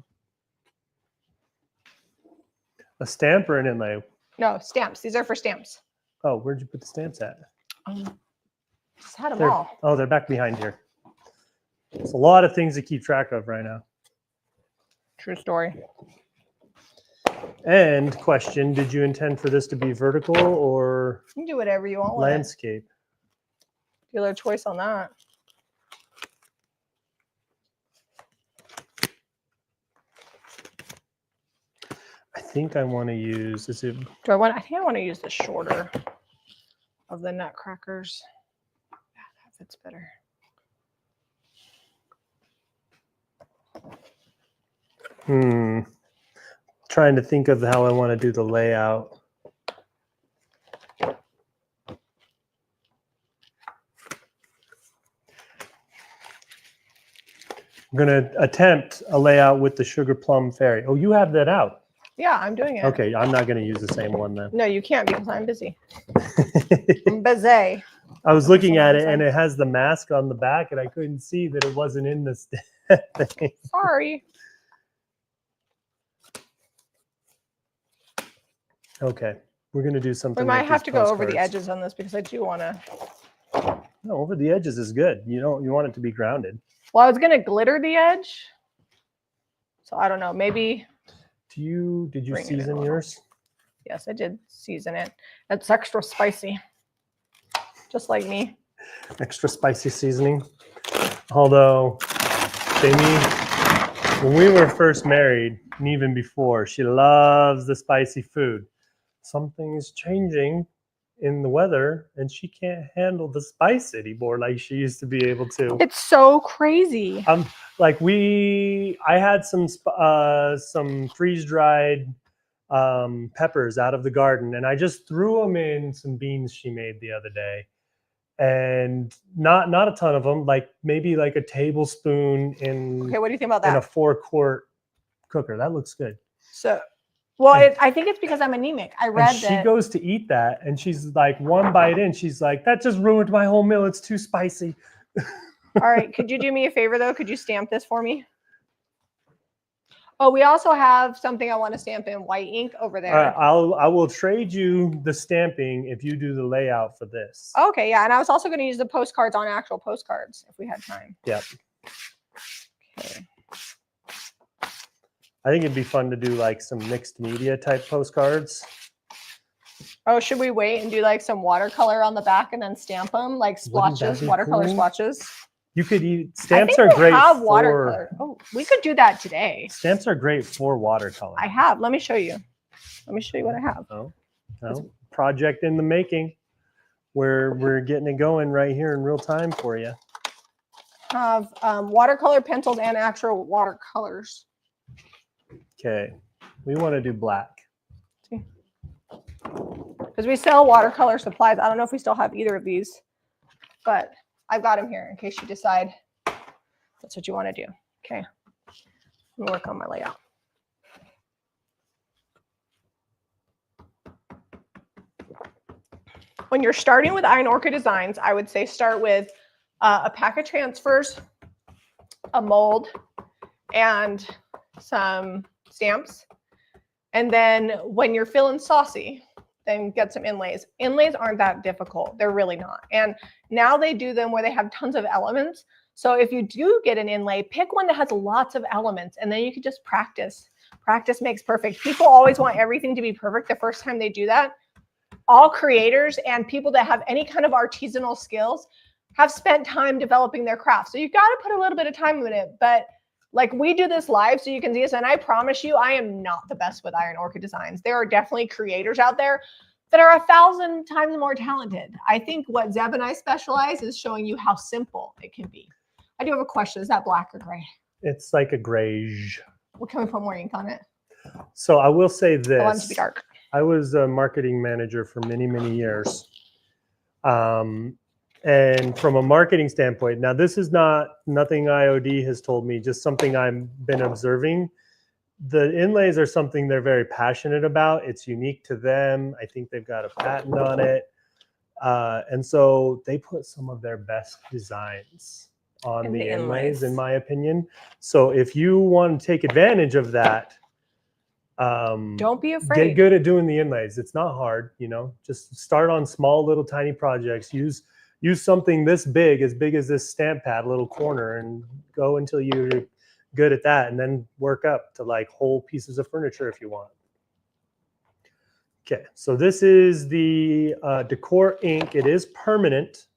A stamp or an inlay? No, stamps. These are for stamps. Oh, where'd you put the stamps at? Just had them all. Oh, they're back behind here. It's a lot of things to keep track of right now. True story. And question, did you intend for this to be vertical or you can do whatever you want. Landscape. Dealer choice on that. think I want to use, is it? I think I want to use the shorter of the nutcrackers. Yeah, that fits better. Trying to think of how I want to do the layout. I'm going to attempt a layout with the sugar plum fairy. Oh, you have that out. Yeah, I'm doing it. Okay, I'm not going to use the same one then. No, you can't because I'm busy. I'm busy. I was looking at it and it has the mask on the back and I couldn't see that it wasn't in this thing. Sorry. Okay, we're going to do something. We might have to go over the edges on this because I do want to. No, over the edges is good. You want it to be grounded. Well, I was going to glitter the edge. So I don't know, maybe. Did you season yours? Yes, I did season it. It's extra spicy. Just like me. Extra spicy seasoning. Although, Jamie, when we were first married, and even before, she loves the spicy food. Something's changing in the weather, and she can't handle the spice anymore like she used to be able to. It's so crazy. Like I had some freeze-dried peppers out of the garden, and I just threw them in some beans she made the other day. And not a ton of them, like maybe like a tablespoon in. Okay, what do you think about that? In a 4-quart cooker. That looks good. So, well, I think it's because I'm anemic. I read that she goes to eat that, and she's like, one bite in, she's like, that just ruined my whole meal. It's too spicy. All right, could you do me a favor though? Could you stamp this for me? Oh, we also have something I want to stamp in white ink over there. I will trade you the stamping if you do the layout for this. Okay, yeah, and I was also going to use the postcards on actual postcards if we had time. Yep. Okay. I think it'd be fun to do like some mixed media type postcards. Oh, should we wait and do like some watercolor on the back and then stamp them like splotches, watercolor splotches? You could eat stamps are great have for watercolor. Oh, we could do that today. Stamps are great for watercolor. I have. Let me show you. Let me show you what I have. Oh, no. Project in the making. We're getting it going right here in real time for you. I have watercolor pencils and actual watercolors. Okay, we want to do black. Because we sell watercolor supplies. I don't know if we still have either of these, but I've got them here in case you decide that's what you want to do. Okay, let me work on my layout. When you're starting with Iron Orchid Designs, I would say start with a pack of transfers, a mold, and some stamps. And then when you're feeling saucy, then get some inlays. Inlays aren't that difficult. They're really not. And now they do them where they have tons of elements. So if you do get an inlay, pick one that has lots of elements, and then you can just practice. Practice makes perfect. People always want everything to be perfect the first time they do that. All creators and people that have any kind of artisanal skills have spent time developing their craft. So you've got to put a little bit of time in it. But like, we do this live so you can see us, and I promise you, I am not the best with Iron Orchid Designs. There are definitely creators out there that are 1,000 times more talented. I think what Zeb and I specialize is showing you how simple it can be. I do have a question. Is that black or gray? It's like a grayish. Well, can we put more ink on it? So I will say this. I want it to be dark. I was a marketing manager for many, many years. And from a marketing standpoint, now this is nothing IOD has told me, just something I've been observing. The inlays are something they're very passionate about. It's unique to them. I think they've got a patent on it. And so they put some of their best designs on the inlays, in my opinion. So if you want to take advantage of that, don't be afraid. Get good at doing the inlays. It's not hard, just start on small little tiny projects. Use something this big as this stamp pad, little corner, and go until you're good at that, and then work up to like whole pieces of furniture if you want. Okay, so this is the Decor ink. It is permanent.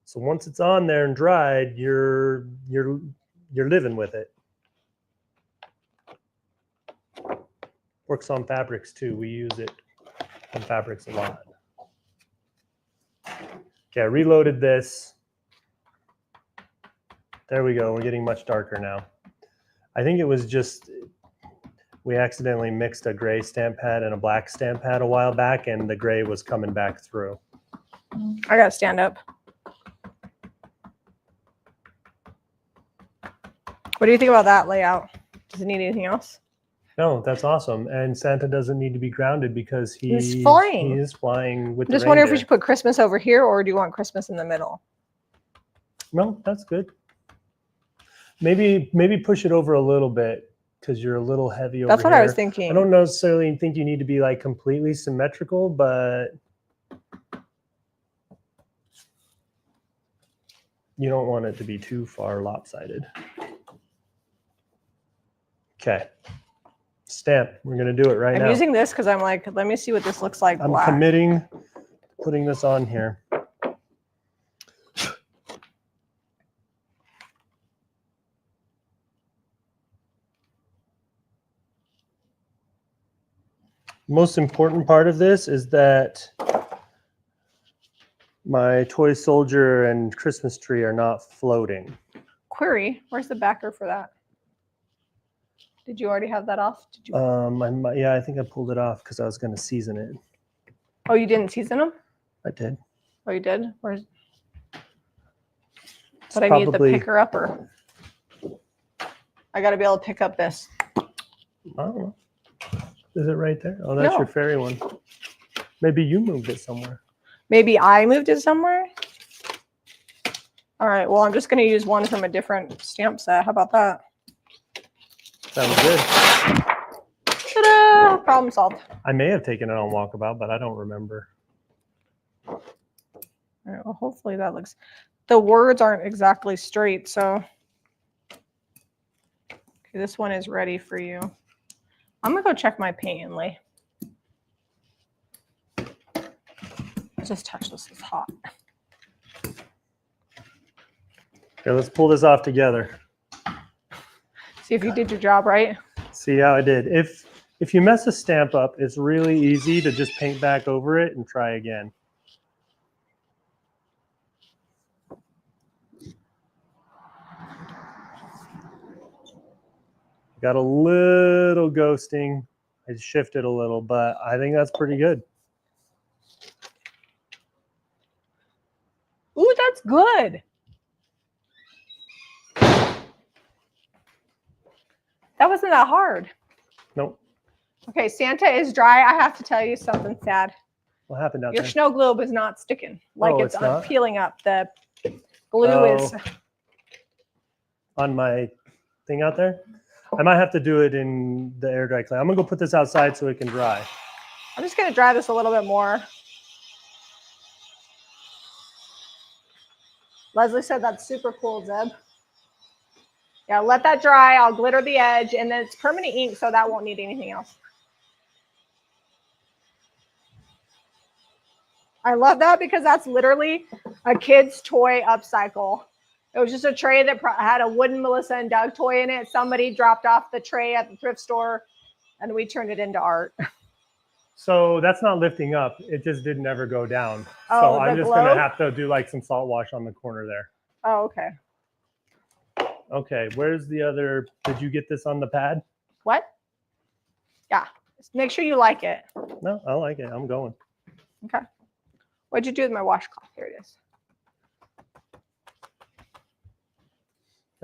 So once it's on there and dried, you're living with it. Works on fabrics too. We use it on fabrics a lot. Okay, I reloaded this. There we go. We're getting much darker now. I think it was just, we accidentally mixed a gray stamp pad and a black stamp pad a while back, and the gray was coming back through. I gotta stand up. What do you think about that layout? Does it need anything else? No, that's awesome. And Santa doesn't need to be grounded because he's flying. He is flying with I'm the just wondering if we reindeer. should put Christmas over here, or do you want Christmas in the middle? No, that's good. Maybe push it over a little bit because you're a little heavy over here. That's what I was thinking. I don't necessarily think you need to be like completely symmetrical, but you don't want it to be too far lopsided. Okay. Stamp. We're going to do it right now. I'm using this because I'm like, let me see what this looks like. I'm committing to putting this on here. Most important part of this is that my toy soldier and Christmas tree are not floating. Query, where's the backer for that? Did you already have that off? Did you? Yeah, I think I pulled it off because I was going to season it. Oh, you didn't season them? I did. Oh, you did? Where's? But I need the picker upper. I got to be able to pick up this. I don't know. Is it right there? Oh, that's your fairy one. Maybe you moved it somewhere. Maybe I moved it somewhere? All right, well, I'm just going to use one from a different stamp set. How about that? Sounds good. Ta-da! Problem solved. I may have taken it on walkabout, but I don't remember. All right, well, hopefully that looks... The words aren't exactly straight, so... Okay, this one is ready for you. I'm going to go check my paint inlay. Just touch this. It's hot. Okay, let's pull this off together. See if you did your job right. See how I did. If you mess a stamp up, it's really easy to just paint back over it and try again. Got a little ghosting. I shifted a little, but I think that's pretty good. Ooh, that's good. That wasn't that hard. Nope. Okay, Santa is dry. I have to tell you something sad. What happened out Your there? snow globe is not sticking. Like it's not? peeling up. The glue is... On my thing out there? I might have to do it in the air dry clay. I'm going to go put this outside so it can dry. I'm just going to dry this a little bit more. Leslie said that's super cool, Zeb. Yeah, let that dry. I'll glitter the edge, and then it's permanent ink, so that won't need anything else. I love that because that's literally a kid's toy upcycle. It was just a tray that had a wooden Melissa and Doug toy in it. Somebody dropped off the tray at the thrift store, and we turned it into art. So that's not lifting up. It just didn't ever go down. Oh, so I'm just going to have to do like some salt wash on the corner there. Oh, okay. Okay, where's the other? Did you get this on the pad? What? Yeah. Just make sure you like it. No, I like it. I'm going. Okay. What'd you do with my washcloth? Here it is.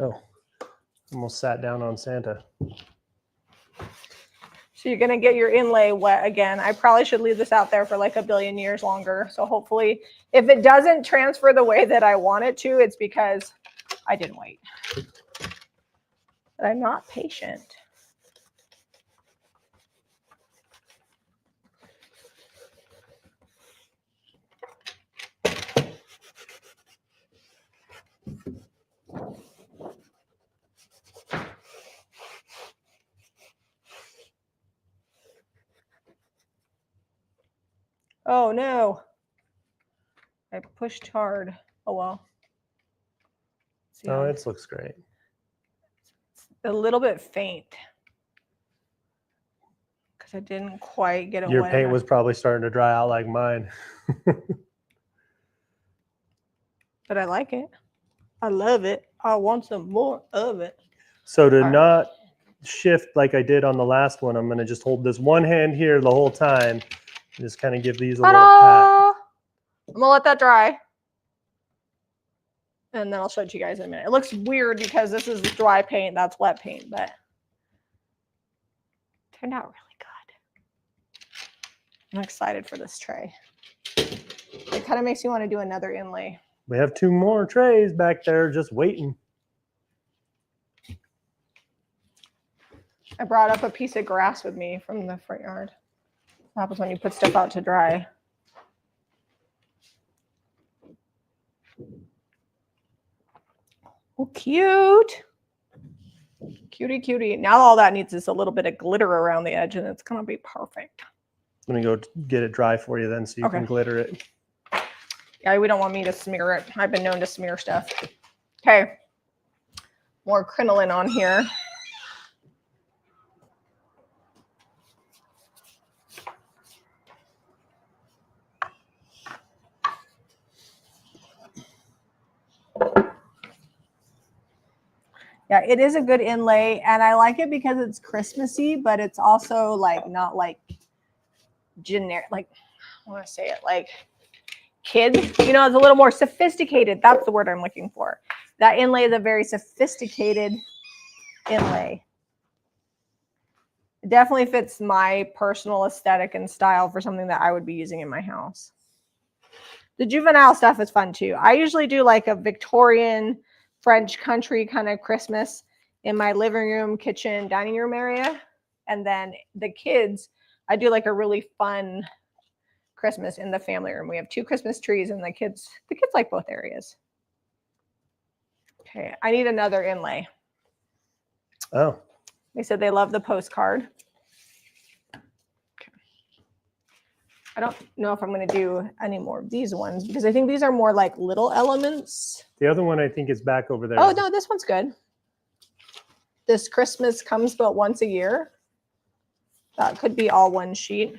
Oh, almost sat down on Santa. So you're going to get your inlay wet again. I probably should leave this out there for like a billion years longer. So hopefully, if it doesn't transfer the way that I want it to, it's because I didn't wait. But I'm not patient. Oh no, I pushed hard. Oh well. Oh, it looks great. It's a little bit faint because I didn't quite get it Your wet paint enough. was probably starting to dry out like mine. But I like it. I love it. I want some more of it. So to All right. not shift like I did on the last one, I'm going to just hold this one hand here the whole time and just kind of give these a little pat. Ta-da! I'm going to let that dry. And then I'll show it to you guys in a minute. It looks weird because this is dry paint. That's wet paint, but it turned out really good. I'm excited for this tray. It kind of makes me want to do another inlay. We have 2 more trays back there just waiting. I brought up a piece of grass with me from the front yard. What happens when you put stuff out to dry? Oh, cute. Cutie, cutie. Now all that needs is a little bit of glitter around the edge, and it's going to be perfect. I'm going to go get it dry for you then so you can glitter it. Yeah, we don't want me to smear it. I've been known to smear stuff. Okay. More crinoline on here. Yeah, it is a good inlay, and I like it because it's Christmassy, but it's also like not like generic, like I want to say it like kids, you know, it's a little more sophisticated. That's the word I'm looking for. That inlay is a very sophisticated inlay. It definitely fits my personal aesthetic and style for something that I would be using in my house. The juvenile stuff is fun too. I usually do like a Victorian French country kind of Christmas in my living room, kitchen, dining room area. And then the kids, I do like a really fun Christmas in the family room. We have 2 Christmas trees and the kids like both areas. Okay, I need another inlay. Oh. They said they love the postcard. Okay. I don't know if I'm going to do any more of these ones because I think these are more like little elements. The other one I think is back over there. Oh, no, this one's good. This Christmas comes but once a year. That could be all one sheet.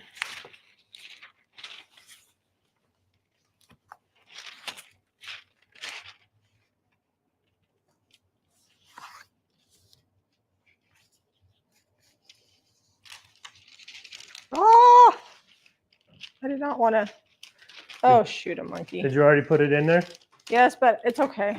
Oh, I did not want to. Oh, shoot, a monkey. Did you already put it in there? Yes, but it's okay.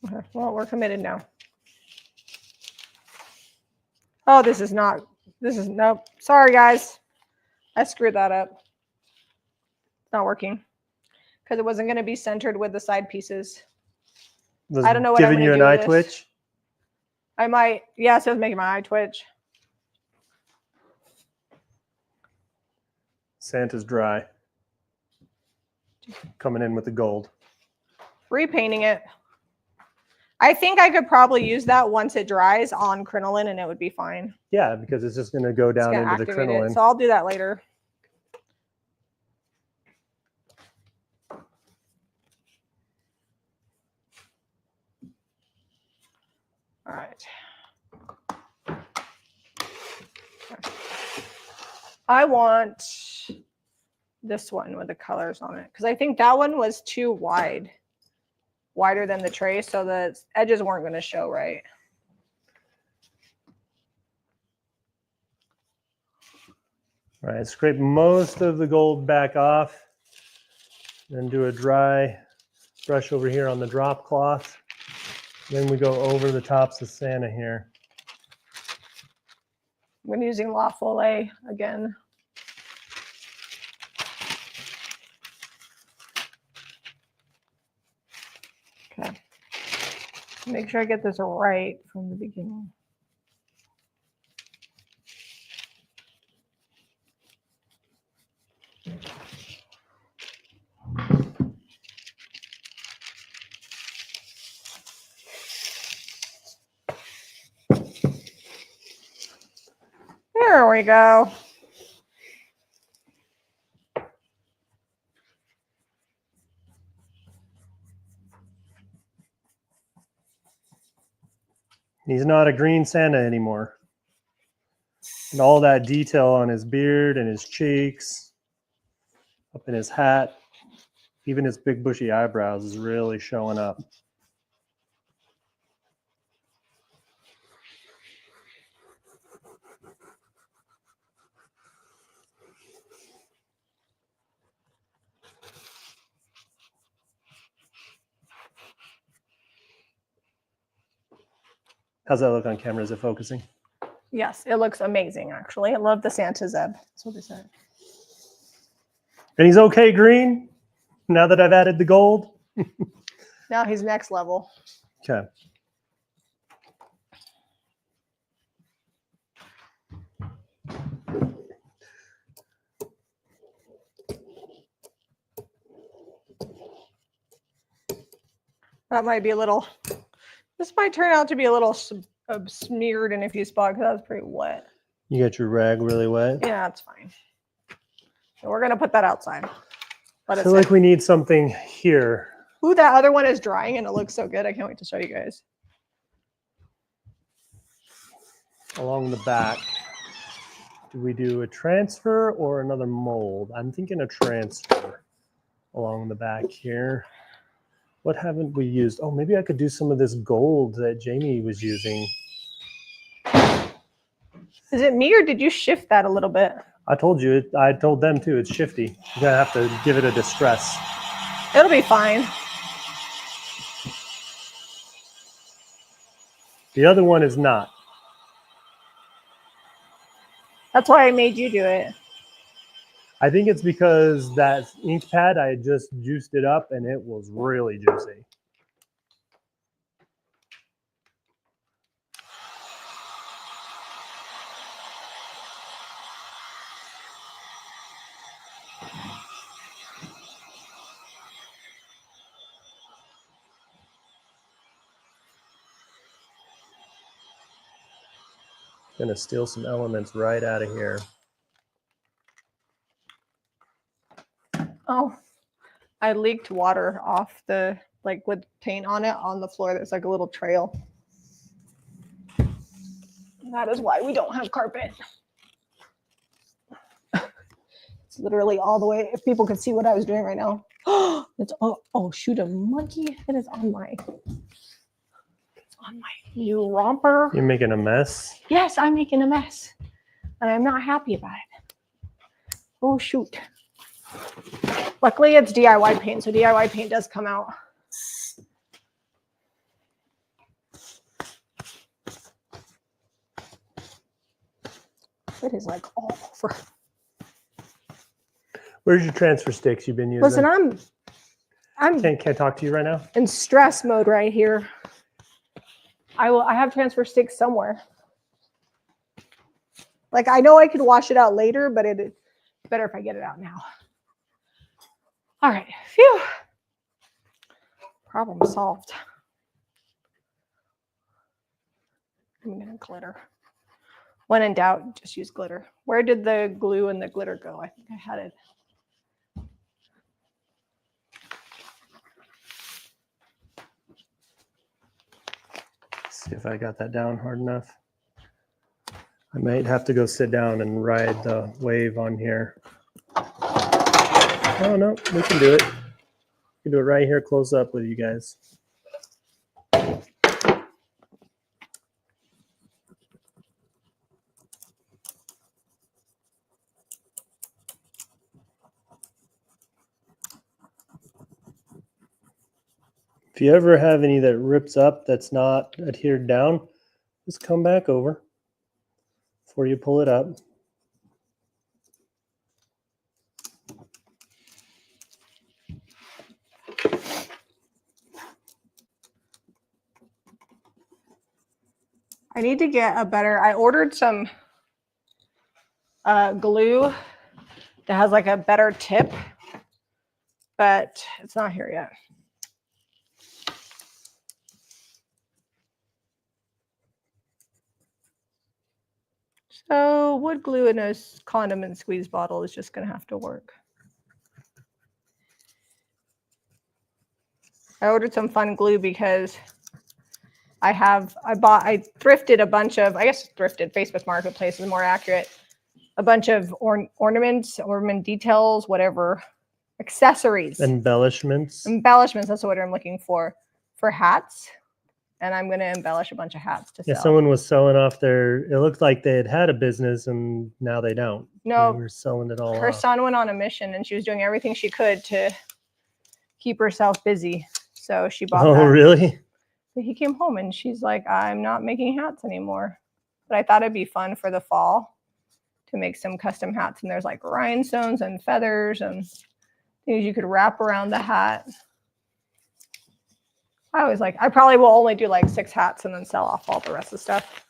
Okay, well, we're committed now. Oh, nope. Sorry, guys. I screwed that up. It's not working because it wasn't going to be centered with the side pieces. I don't know what I'm giving you an eye twitch. I might. Yes, it was making my eye twitch. Santa's dry. Coming in with the gold. Repainting it. I think I could probably use that once it dries on crinoline and it would be fine. Yeah, because it's just going to go down into the crinoline. So I'll do that later. All right. I want this one with the colors on it because I think that one was too wide. Wider than the tray, so the edges weren't going to show right. All right, scrape most of the gold back off. Then do a dry brush over here on the drop cloth. Then we go over the tops of Santa here. I'm using La Folie again. Okay. Make sure I get this right from the beginning. There we go. He's not a green Santa anymore. And all that detail on his beard and his cheeks, up in his hat, even his big bushy eyebrows is really showing up. How's that look on camera? Is it focusing? Yes, it looks amazing, actually. I love the Santa Zeb. That's what they said. And he's okay green now that I've added the gold. Now he's next level. Okay. That might be a little, this might turn out to be a little smeared in a few spots because that was pretty wet. You got your rag really wet? Yeah, that's fine. So we're going to put that outside. I feel like we need something here. Ooh, that other one is drying and it looks so good. I can't wait to show you guys. Along the back. Do we do a transfer or another mold? I'm thinking a transfer along the back here. What haven't we used? Oh, maybe I could do some of this gold that Jamie was using. Is it me or did you shift that a little bit? I told you, I told them too, it's shifty. You're gonna have to give it a distress. It'll be fine. The other one is not. That's why I made you do it. I think it's because that ink pad, I just juiced it up and it was really juicy. Gonna steal some elements right out of here. Oh, I leaked water off the, like with paint on it on the floor. There's like a little trail. That is why we don't have carpet. It's literally all the way. If people could see what I was doing right now. It's oh shoot, a monkey. It is on my new romper. You're making a mess? Yes, I'm making a mess. And I'm not happy about it. Oh shoot. Luckily it's DIY paint, so DIY paint does come out. It is like all over. Where's your transfer sticks you've been using? Listen, I'm can't talk to you right now. in stress mode right here. I have transfer sticks somewhere. Like I know I could wash it out later, but it's better if I get it out now. All right, phew. Problem solved. I'm gonna glitter. When in doubt, just use glitter. Where did the glue and the glitter go? I think I had it. See if I got that down hard enough. I might have to go sit down and ride the wave on here. Oh no, we can do it. We can do it right here close up with you guys. If you ever have any that rips up that's not adhered down, just come back over before you pull it up. I need to get a better, I ordered some glue that has like a better tip, but it's not here yet. So wood glue in a condiment squeeze bottle is just going to have to work. I ordered some fun glue because I thrifted a bunch of, I guess thrifted, Facebook Marketplace is more accurate, a bunch of ornaments, ornament details, whatever, accessories. Embellishments. Embellishments, that's the word I'm looking for hats. And I'm going to embellish a bunch of hats to sell. Yeah, someone was selling off it looked like they had a business and now they don't. No, they were selling it all her off. son went on a mission and she was doing everything she could to keep herself busy. So she bought that. Oh, really? He came home and she's like, I'm not making hats anymore. But I thought it'd be fun for the fall to make some custom hats. And there's like rhinestones and feathers and things you could wrap around the hat. I probably will only do like 6 hats and then sell off all the rest of the stuff.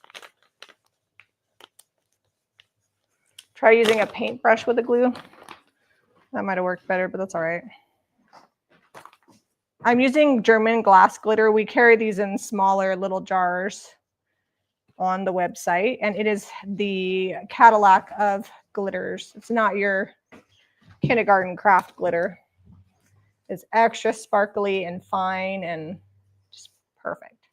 Try using a paintbrush with a glue. That might have worked better, but that's all right. I'm using German glass glitter. We carry these in smaller little jars on the website, and it is the Cadillac of glitters. It's not your kindergarten craft glitter. It's extra sparkly and fine and just perfect.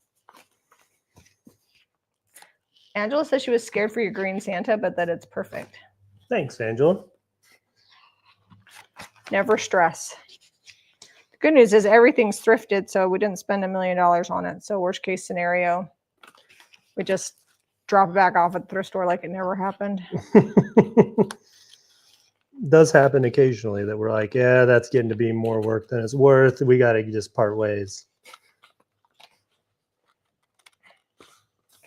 Angela says she was scared for your green Santa, but that it's perfect. Thanks, Angela. Never stress. The good news is everything's thrifted, so we didn't spend $1 million on it. So worst case scenario, we just drop it back off at the thrift store like it never happened. Does happen occasionally that we're like, yeah, that's getting to be more work than it's worth. We got to just part ways.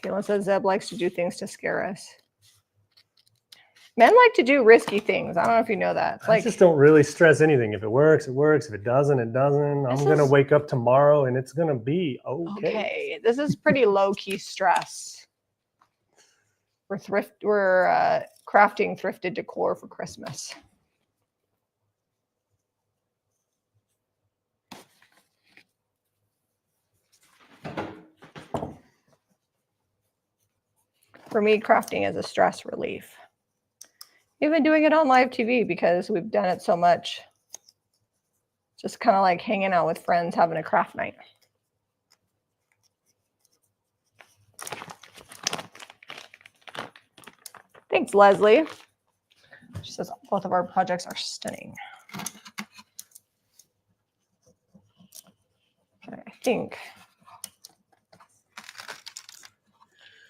Kayla says Zeb likes to do things to scare us. Men like to do risky things. I don't know if you know that. I just don't really stress anything. If it works, it works. If it doesn't, it doesn't. I'm going to wake up tomorrow and it's going to be okay. Okay. This is pretty low-key stress. We're crafting thrifted decor for Christmas. For me, crafting is a stress relief. We've been doing it on live TV because we've done it so much. Just kind of like hanging out with friends, having a craft night. Thanks, Leslie. She says both of our projects are stunning. Okay, I think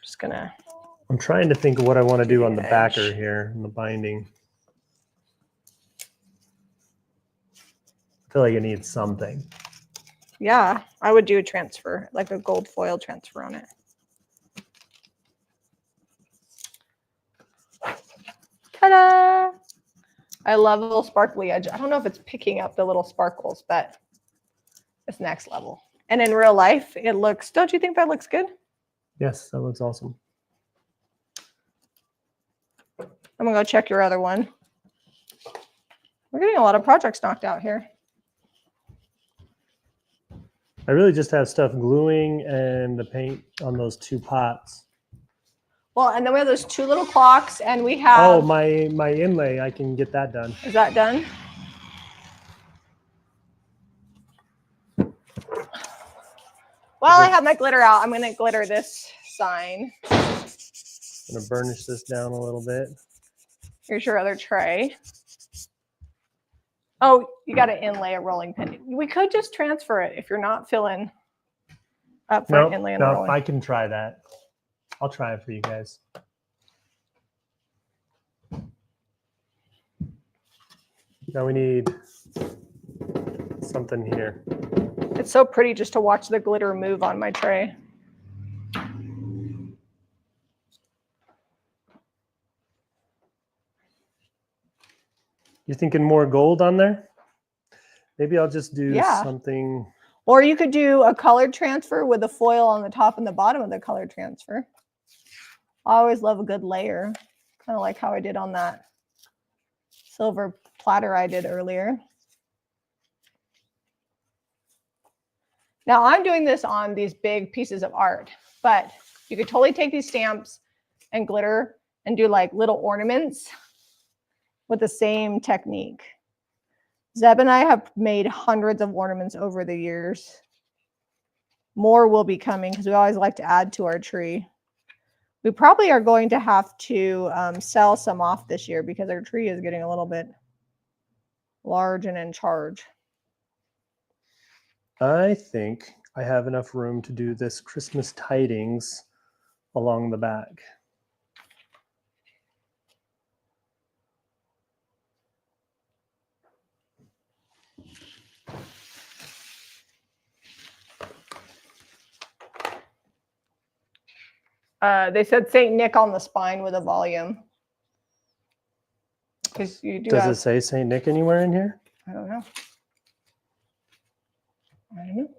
just gonna. I'm trying to think of what I want to do on the backer here, in the binding. I feel like it needs something. Yeah, I would do a transfer, like a gold foil transfer on it. Ta-da! I love a little sparkly edge. I don't know if it's picking up the little sparkles, but it's next level. And in real life, it looks, don't you think that looks good? Yes, that looks awesome. I'm gonna go check your other one. We're getting a lot of projects knocked out here. I really just have stuff gluing and the paint on those 2 pots. Well, and then we have those 2 little clocks, and we have. Oh, my inlay, I can get that done. Is that done? While I have my glitter out, I'm gonna glitter this sign. I'm gonna burnish this down a little bit. Here's your other tray. Oh, you got to inlay a rolling pin. We could just transfer it if you're not feeling up for inlay and rolling. I can try that. I'll try it for you guys. Now we need something here. It's so pretty just to watch the glitter move on my tray. You're thinking more gold on there? Maybe I'll just do something. Or you could do a colored transfer with the foil on the top and the bottom of the colored transfer. I always love a good layer, kind of like how I did on that silver platter I did earlier. Now I'm doing this on these big pieces of art, but you could totally take these stamps and glitter and do like little ornaments with the same technique. Zeb and I have made hundreds of ornaments over the years more will be coming because we always like to add to our tree. We probably are going to have to sell some off this year because our tree is getting a little bit large and in charge. I think I have enough room to do this Christmas tidings along the back. They said Saint Nick on the spine with a volume. Because you do. Does it say Saint Nick anywhere in here? I don't know. I don't know.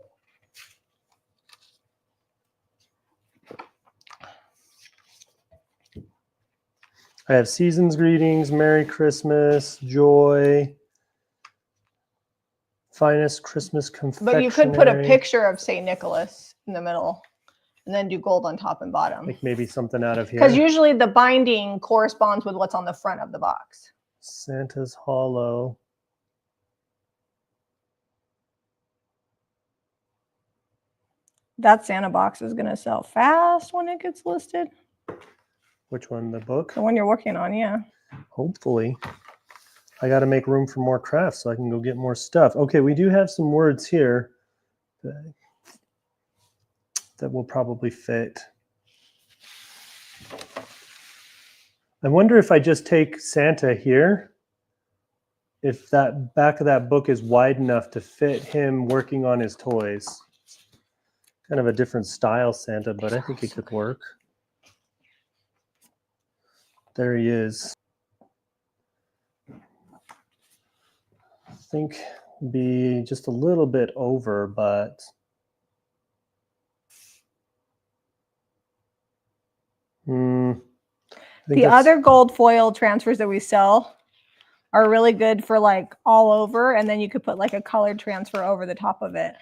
I have season's greetings, Merry Christmas, joy, finest Christmas confectionery. But you could put a picture of Saint Nicholas in the middle and then do gold on top and bottom. Like maybe something out of here. Because usually the binding corresponds with what's on the front of the box. Santa's Hollow. That Santa box is going to sell fast when it gets listed. Which one? The book? The one you're working on, yeah. Hopefully. I got to make room for more crafts so I can go get more stuff. Okay, we do have some words here that will probably fit. I wonder if I just take Santa here, if that back of that book is wide enough to fit him working on his toys. Kind of a different style Santa, but I think it could work. There he is. I think be just a little bit over, but the other gold foil transfers that we sell are really good for like all over, and then you could put like a colored transfer over the top of it.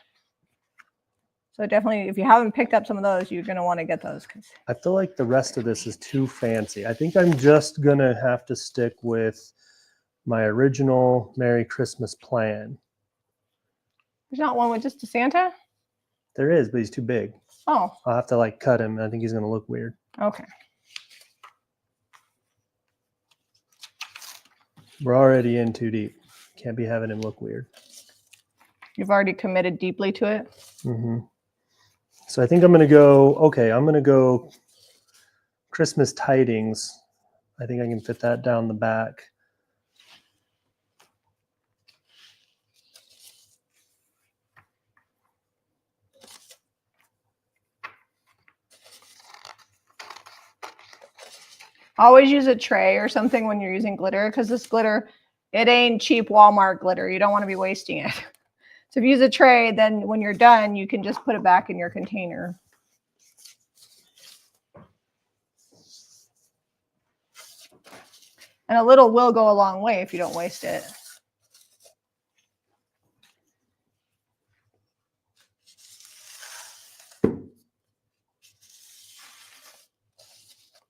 So definitely, if you haven't picked up some of those, you're going to want to get those. I feel like the rest of this is too fancy. I think I'm just going to have to stick with my original Merry Christmas plan. There's not one with just a Santa? There is, but he's too big. Oh. I'll have to like cut him. I think he's going to look weird. Okay. We're already in too deep. Can't be having him look weird. You've already committed deeply to it? Mm-hmm. So I think I'm going to go, okay, I'm going to go Christmas tidings. I think I can fit that down the back. Always use a tray or something when you're using glitter, because this glitter, it ain't cheap Walmart glitter. You don't want to be wasting it. So if you use a tray, then when you're done, you can just put it back in your container. And a little will go a long way if you don't waste it.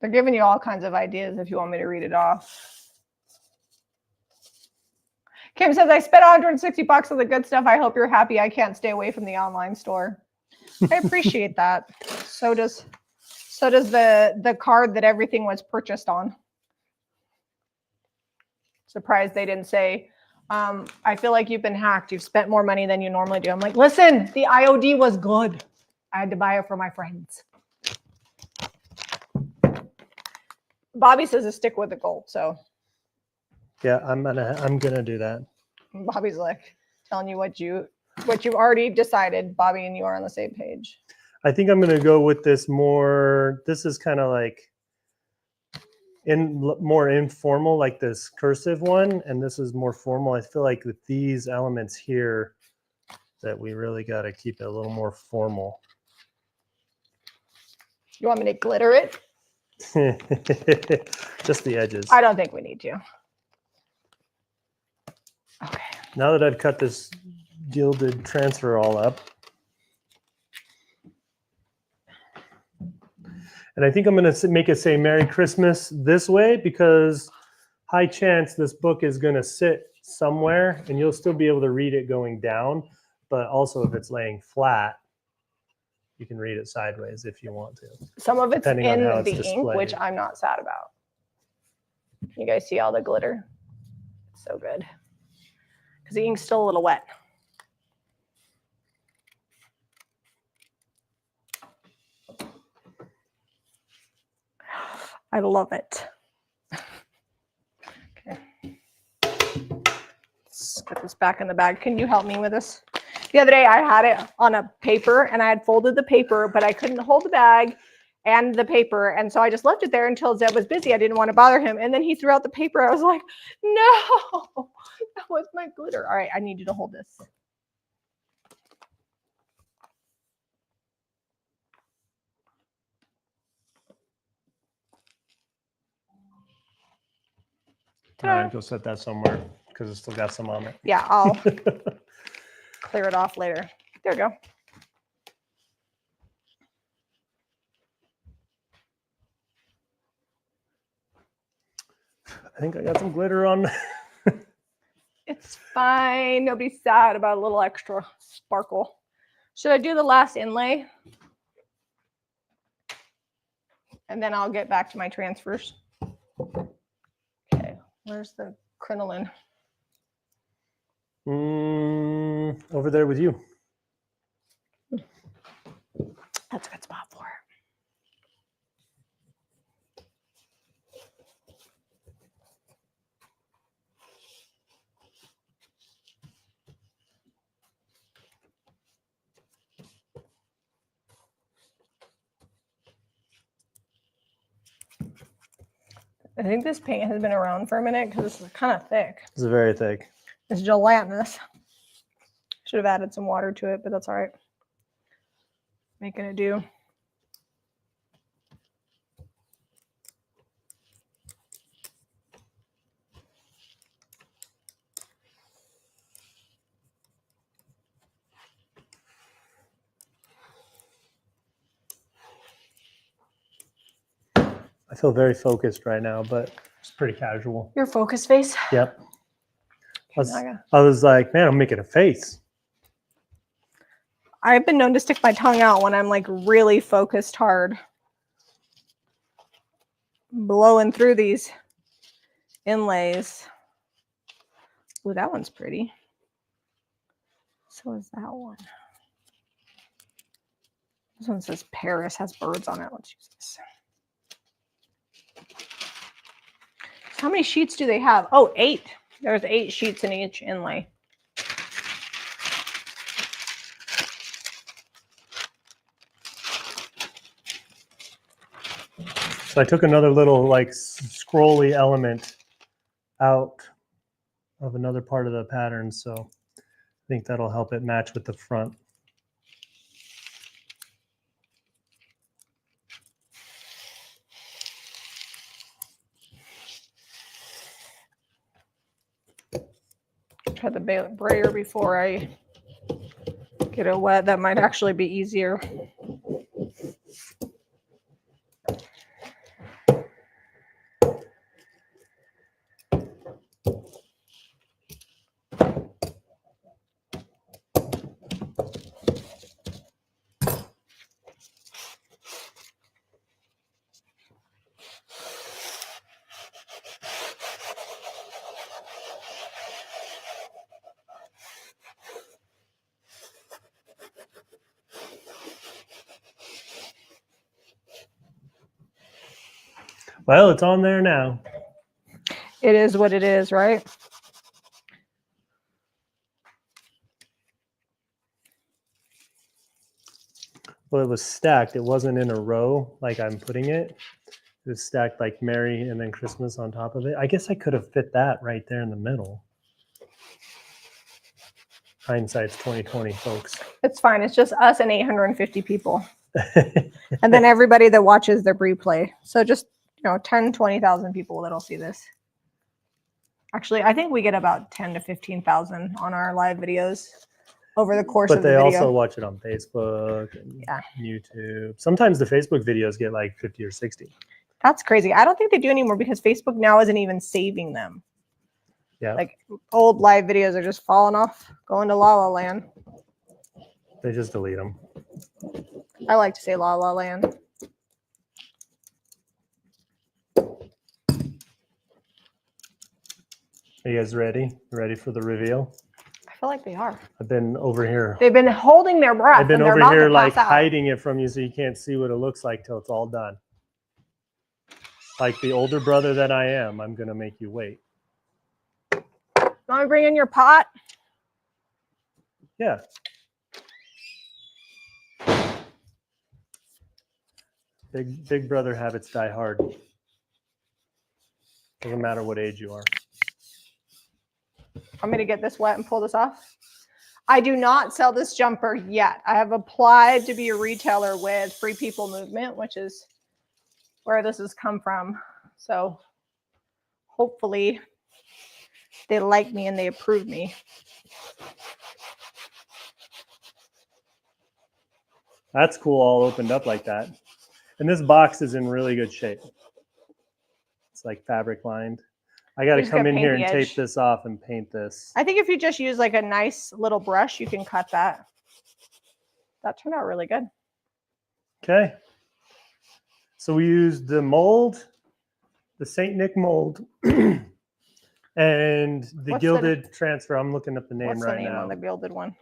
They're giving you all kinds of ideas if you want me to read it off. Kim says, I spent $160 on the good stuff. I hope you're happy. I can't stay away from the online store. I appreciate that. So does the card that everything was purchased on. Surprised they didn't say, I feel like you've been hacked. You've spent more money than you normally do. I'm like, listen, the IOD was good. I had to buy it for my friends. Bobby says to stick with the gold, so. Yeah, I'm gonna do that. Bobby's like telling you what you've already decided. Bobby and you are on the same page. I think I'm gonna go with this more. This is kind of like more informal, like this cursive one, and this is more formal. I feel like with these elements here, that we really got to keep it a little more formal. You want me to glitter it? Just the edges. I don't think we need to. Okay. Now that I've cut this gilded transfer all up, and I think I'm going to make it say Merry Christmas this way, because high chance this book is going to sit somewhere and you'll still be able to read it going down. But also if it's laying flat, You can read it sideways if you want to. Some of it's Depending on in how the it's ink, which displayed. I'm not sad about. You guys see all the glitter? It's so good. Because the ink's still a little wet. I love it. Okay. Let's get this back in the bag. Can you help me with this? The other day I had it on a paper and I had folded the paper, but I couldn't hold the bag and the paper. And so I just left it there until Zeb was busy. I didn't want to bother him. And then he threw out the paper. I was like, no, that was my glitter. All right, I need you to hold this. All right, go set that somewhere because it's still got some on it. Yeah, I'll clear it off later. There we go. I think I got some glitter on. It's fine. Nobody's sad about a little extra sparkle. Should I do the last inlay? And then I'll get back to my transfers. Okay, where's the crinoline? Over there with you. That's a good spot for it. I think this paint has been around for a minute because it's kind of thick. It's very thick. It's gelatinous. Should have added some water to it, but that's all right. Making it do. I feel very focused right now, but it's pretty casual. Your focus face? Yep. I was like, man, I'm making a face. I've been known to stick my tongue out when I'm like really focused hard. Blowing through these inlays. Ooh, that one's pretty. So is that one. This one says Paris, has birds on it. Let's use this. How many sheets do they have? Oh, 8. There's 8 sheets in each inlay. So I took another little like scrolly element out of another part of the pattern. So I think that'll help it match with the front. Try the brayer before I get it wet. That might actually be easier. Well, it's on there now. It is what it is, right? Well, it was stacked. It wasn't in a row like I'm putting it. It was stacked like Merry and then Christmas on top of it. I guess I could have fit that right there in the middle. Hindsight's 20/20, folks. It's fine. It's just us and 850 people. And then everybody that watches the replay. So just, 10, 20,000 people that'll see this. Actually, I think we get about 10 to 15,000 on our live videos over the course of the video. But they also watch it on Facebook and YouTube. Sometimes the Facebook videos get like 50 or 60. That's crazy. I don't think they do anymore because Facebook now isn't even saving them. Yeah. Like old live videos are just falling off, going to La La Land. They just delete them. I like to say La La Land. Are you guys ready? Ready for the reveal? I feel like they are. I've been over here. They've been holding their breath. I've been and they're over about here to like pass out. hiding it from you so you can't see what it looks like till it's all done. Like the older brother that I am, I'm going to make you wait. Want to bring in your pot? Yeah. Big brother habits die hard. Doesn't matter what age you are. I'm going to get this wet and pull this off. I do not sell this jumper yet. I have applied to be a retailer with Free People Movement, which is where this has come from. So hopefully they like me and they approve me. That's cool, all opened up like that. And this box is in really good shape. It's like fabric lined. I got to come in here and tape this off and paint this. I think if you just use like a nice little brush, you can cut that. That turned out really good. Okay. So we used the mold, the St. Nick mold, and the Gilded transfer. I'm looking up the name right now. What's the name on the Gilded one?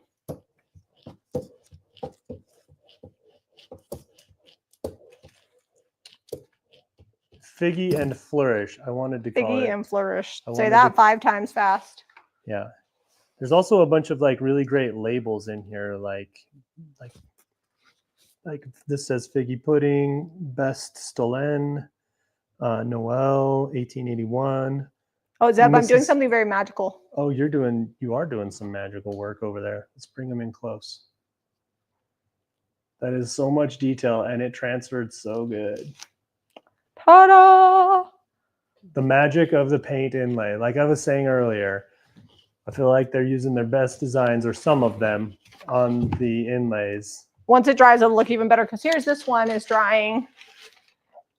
Figgy and Flourish. I wanted to call it. Figgy and Flourish. Say that 5 times fast. Yeah. There's also a bunch of like really great labels in here, like this says Figgy Pudding, Best Stolen, Noel, 1881. Oh, Zeb, I'm doing something very magical. Oh, you are doing some magical work over there. Let's bring them in close. That is so much detail and it transferred so good. Ta-da! The magic of the paint inlay. Like I was saying earlier, I feel like they're using their best designs, or some of them, on the inlays. Once it dries, it'll look even better, because here's this one is drying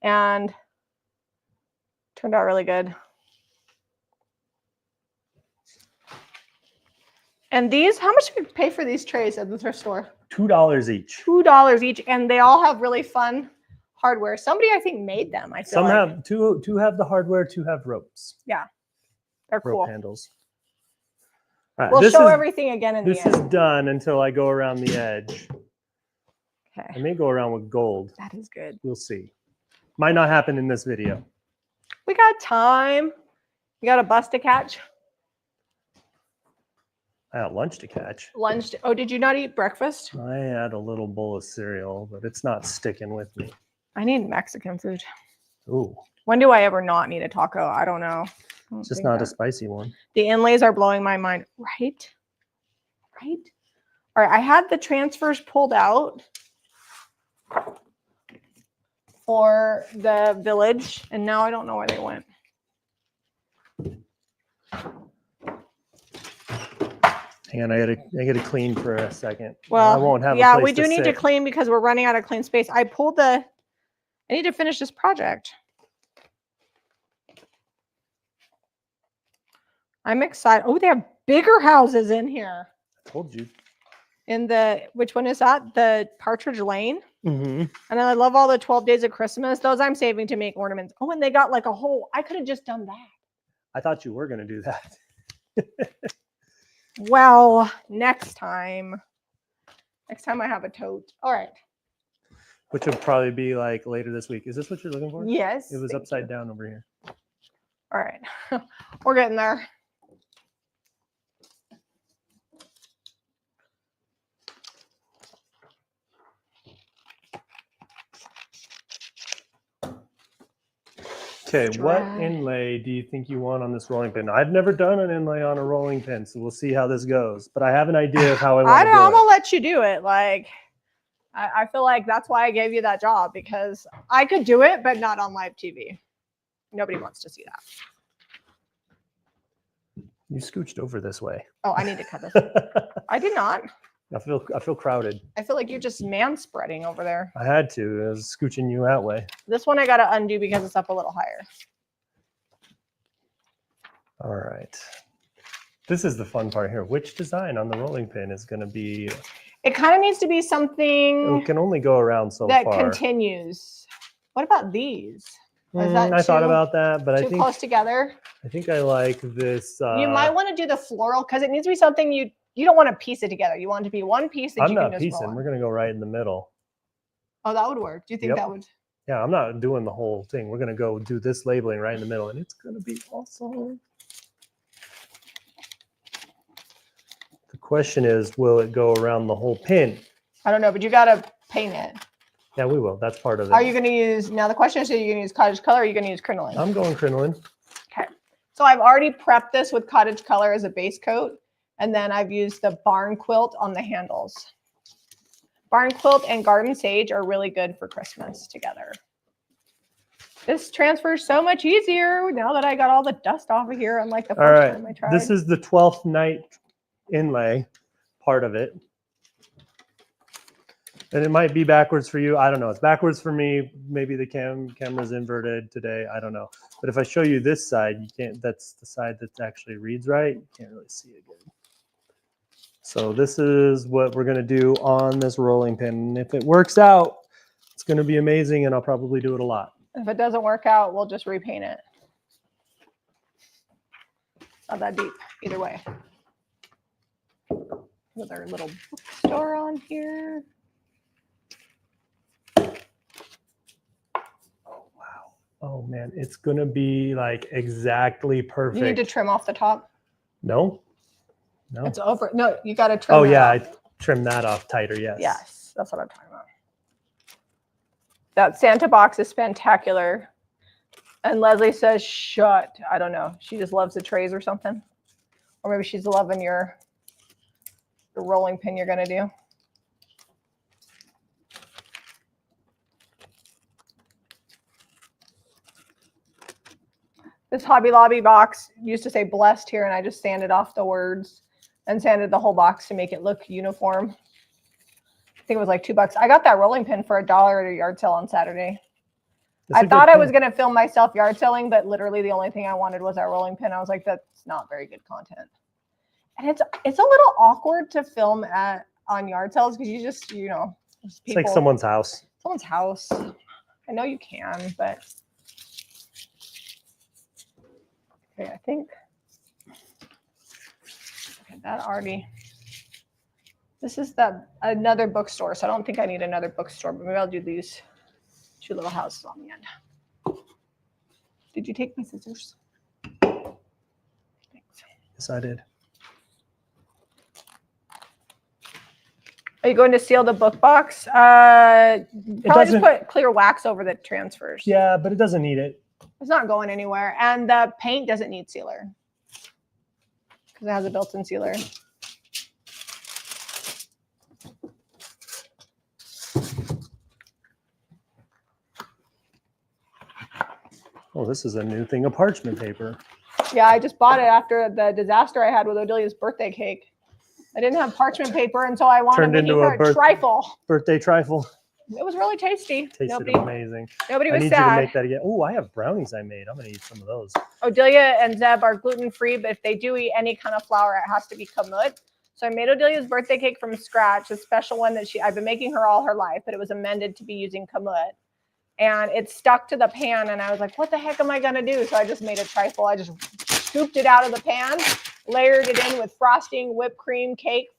and turned out really good. And these, how much do you pay for these trays at the thrift store? $2 each. $2 each, and they all have really fun hardware. Somebody, I think, made them. I feel Some like. have two have the hardware, 2 have ropes. Yeah, they're rope cool. handles. All right, we'll show everything again in the end. This is done until I go around the edge. Okay. I may go around with gold. That is good. We'll see. Might not happen in this video. We got time. You got a bus to catch? I got lunch to catch. Lunch. Oh, did you not eat breakfast? I had a little bowl of cereal, but it's not sticking with me. I need Mexican food. Ooh. When do I ever not need a taco? I don't know. It's just not a spicy one. The inlays are blowing my mind. Right? Right? All right. I had the transfers pulled out for the village, and now I don't know where they went. Hang on, I gotta clean for a second. Well, I won't have. Yeah, a place we do need to clean because we're running out of clean space. I need to finish this project. I'm excited. Oh, they have bigger houses in here. I told you. Which one is that? The Partridge Lane. Mm-hmm. And I love all the 12 Days of Christmas. Those I'm saving to make ornaments. Oh, and they got like a whole, I could have just done that. I thought you were going to do that. Well, next time I have a tote. All right. Which would probably be like later this week. Is this what you're looking for? Yes. It was upside down over here. All right. We're getting there. Okay, what inlay do you think you want on this rolling pin? I've never done an inlay on a rolling pin, so we'll see how this goes. But I have an idea of how I want to do it. I'm gonna let you do it. Like, I feel like that's why I gave you that job, because I could do it, but not on live TV. Nobody wants to see that. You scooched over this way. Oh, I need to cut this. I did not. I feel crowded. I feel like you're just man spreading over there. I had to. I was scooching you that way. This one I got to undo because it's up a little higher. All right. This is the fun part here. Which design on the rolling pin is going to be? It kind of needs to be something It can only go around so that far. continues. What about these? I thought about that, but I too think close together. I think I like this. You might want to do the floral because it needs to be something you don't want to piece it together. You want it to be one piece that I'm you not can just roll piecing. on. We're gonna go right in the middle. Oh, that would work. Do you think Yep. that would? Yeah, I'm not doing the whole thing. We're gonna go do this labeling right in the middle, and it's gonna be awesome. The question is, will it go around the whole pin? I don't know, but you got to paint it. Yeah, we will. That's part of it. Are you going to use, now the question is, are you going to use cottage color or are you going to use crinoline? I'm going crinoline. Okay. So I've already prepped this with cottage color as a base coat. And then I've used the barn quilt on the handles. Barn quilt and garden sage are really good for Christmas together. This transfers so much easier now that I got all the dust off of here, unlike the first time I tried. This is the 12th night inlay part of it. And it might be backwards for you. I don't know. It's backwards for me. Maybe the camera's inverted today. I don't know. But if I show you this side, you can't. That's the side that actually reads right. You can't really see it good. So this is what we're going to do on this rolling pin. And if it works out, it's going to be amazing, and I'll probably do it a lot. If it doesn't work out, we'll just repaint it. Not that deep, either way. With our little bookstore on here. Oh man, it's gonna be like exactly perfect. You need to trim off the top. No. It's over. No, you got to trim. Oh yeah, off. I trimmed that off tighter. Yes. Yes, that's what I'm talking about. That Santa box is spectacular. And Leslie says, "Shut." I don't know. She just loves the trays or something, or maybe she's loving the rolling pin you're gonna do. This Hobby Lobby box used to say blessed here, and I just sanded off the words and sanded the whole box to make it look uniform. I think it was like $2. I got that rolling pin for $1 at a yard sale on Saturday. I thought I was going to film myself yard selling, but literally the only thing I wanted was that rolling pin. I was like, that's not very good content. And it's a little awkward to film on yard sales because you just, people, it's like someone's house. Someone's house. I know you can, but... Okay, I think that already, this is another bookstore, so I don't think I need another bookstore, but maybe I'll do these 2 little houses on the end. Did you take my scissors? Thanks. Yes, I did. Are you going to seal the book box? Probably just put clear wax over the transfers. Yeah, but it doesn't need it. It's not going anywhere. And the paint doesn't need sealer because it has a built-in sealer. Oh, this is a new thing of parchment paper. Yeah, I just bought it after the disaster I had with Odelia's birthday cake. I didn't have parchment paper, and so I wanted to give her a trifle. Birthday trifle. It was really tasty. Tasted amazing. Nobody was sad. I need you to make that again. Oh, I have brownies I made. I'm going to eat some of those. Odelia and Zeb are gluten-free, but if they do eat any kind of flour, it has to be kamut. So I made Odelia's birthday cake from scratch, a special one that I've been making her all her life, but it was amended to be using kamut. And it stuck to the pan, and I was like, what the heck am I going to do? So I just made a trifle. I just scooped it out of the pan, layered it in with frosting, whipped cream cake,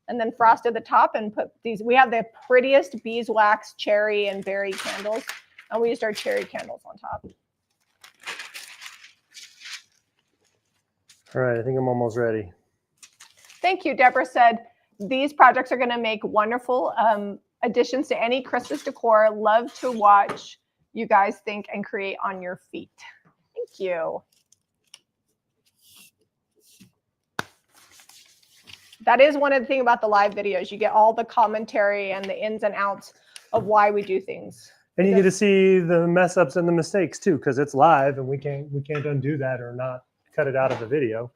and then frosted the top and put these. We have the prettiest beeswax, cherry, and berry candles, and we used our cherry candles on top. All right, I think I'm almost ready. Thank you. Deborah said, these projects are going to make wonderful additions to any Christmas decor. Love to watch you guys think and create on your feet. Thank you. That is one of the things about the live videos. You get all the commentary and the ins and outs of why we do things. And you get to see the mess ups and the mistakes too, because it's live and we can't undo that or not cut it out of the video.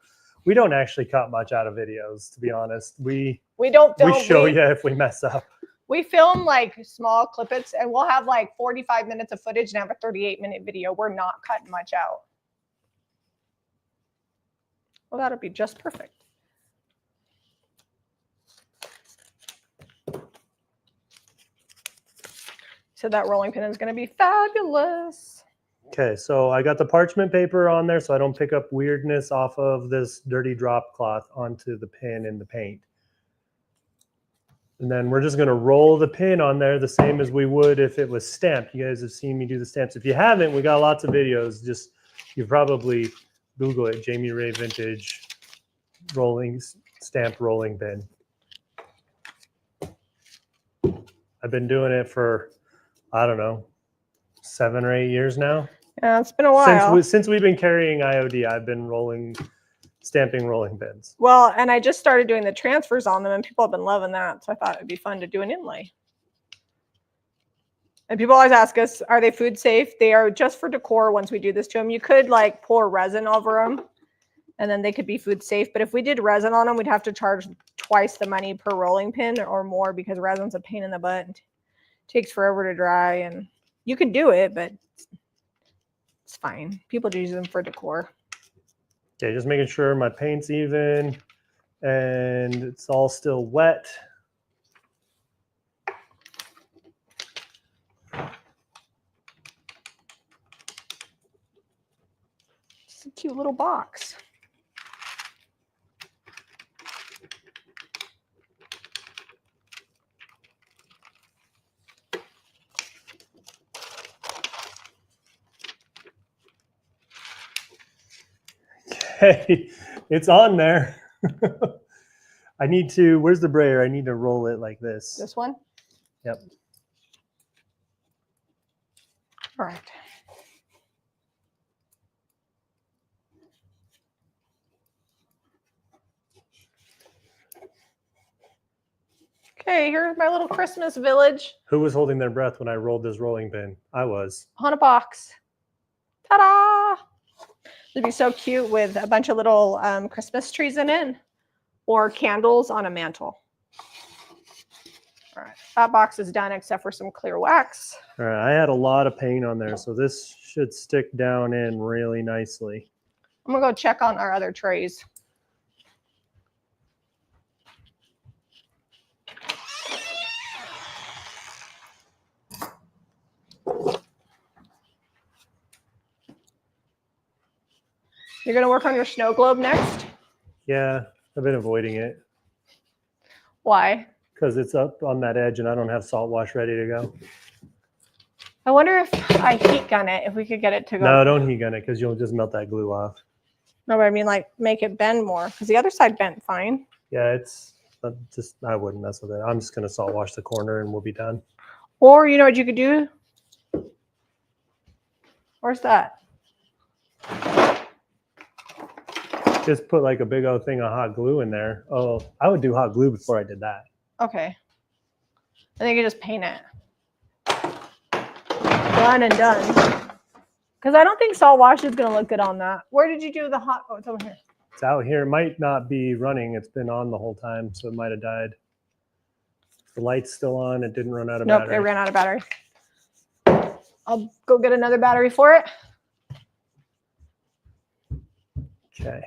We don't actually cut much out of videos, to be honest. We don't film. We show you if we mess up. We film like small clippets, and we'll have like 45 minutes of footage and have a 38-minute video. We're not cutting much out. Well, that'll be just perfect. So that rolling pin is going to be fabulous. Okay, so I got the parchment paper on there so I don't pick up weirdness off of this dirty drop cloth onto the pin in the paint. And then we're just going to roll the pin on there the same as we would if it was stamped. You guys have seen me do the stamps. If you haven't, we got lots of videos. Just you probably Google it, Jamie Ray Vintage stamped rolling pin. I've been doing it for, I don't know, 7 or 8 years now. Yeah, it's been a while. Since we've been carrying IOD, I've been stamping rolling pins. Well, and I just started doing the transfers on them, and people have been loving that. So I thought it'd be fun to do an inlay. And people always ask us, are they food safe? They are just for decor once we do this to them. You could like pour resin over them, and then they could be food safe. But if we did resin on them, we'd have to charge twice the money per rolling pin or more because resin's a pain in the butt. It takes forever to dry, and you can do it, but it's fine. People use them for decor. Okay, just making sure my paint's even and it's all still wet. It's a cute little box. Okay, it's on there. I need to, where's the brayer? I need to roll it like this. This one? Yep. All right. Okay, here's my little Christmas village. Who was holding their breath when I rolled this rolling pin? I was. On a box. Ta-da! It'd be so cute with a bunch of little Christmas trees in it or candles on a mantle. All right, that box is done except for some clear wax. All right, I had a lot of paint on there, so this should stick down in really nicely. I'm gonna go check on our other trays. You're going to work on your snow globe next? Yeah, I've been avoiding it. Why? Because it's up on that edge and I don't have salt wash ready to go. I wonder if I heat gun it, if we could get it to go. No, don't heat gun it because you'll just melt that glue off. No, but I mean like make it bend more because the other side bent fine. Yeah, it's just, I wouldn't mess with it. I'm just going to salt wash the corner and we'll be done. Or you know what you could do? Where's that? Just put like a big old thing of hot glue in there. Oh, I would do hot glue before I did that. Okay. I think you just paint it. Done and done. Because I don't think salt wash is going to look good on that. Where did you do the hot? Oh, it's over here. It's out here. It might not be running. It's been on the whole time, so it might have died. The light's still on. It didn't run out of battery. Nope, it ran out of battery. I'll go get another battery for it. Okay.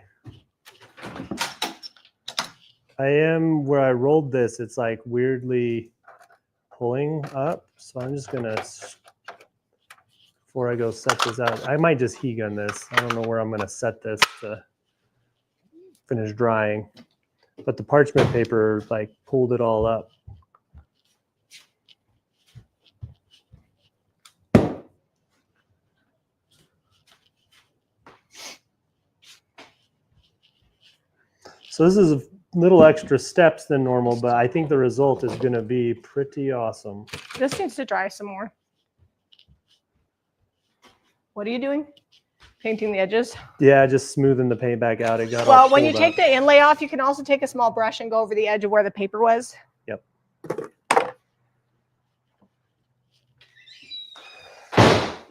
I am where I rolled this. It's like weirdly pulling up. So I'm just going to, before I go set this out, I might just heat gun this. I don't know where I'm going to set this to finish drying. But the parchment paper like pulled it all up. So this is a little extra steps than normal, but I think the result is going to be pretty awesome. This needs to dry some more. What are you doing? Painting the edges? Yeah, just smoothing the paint back out. It got well, when you take the inlay off, you can also take a small brush and go over the edge of where the paper was. Yep.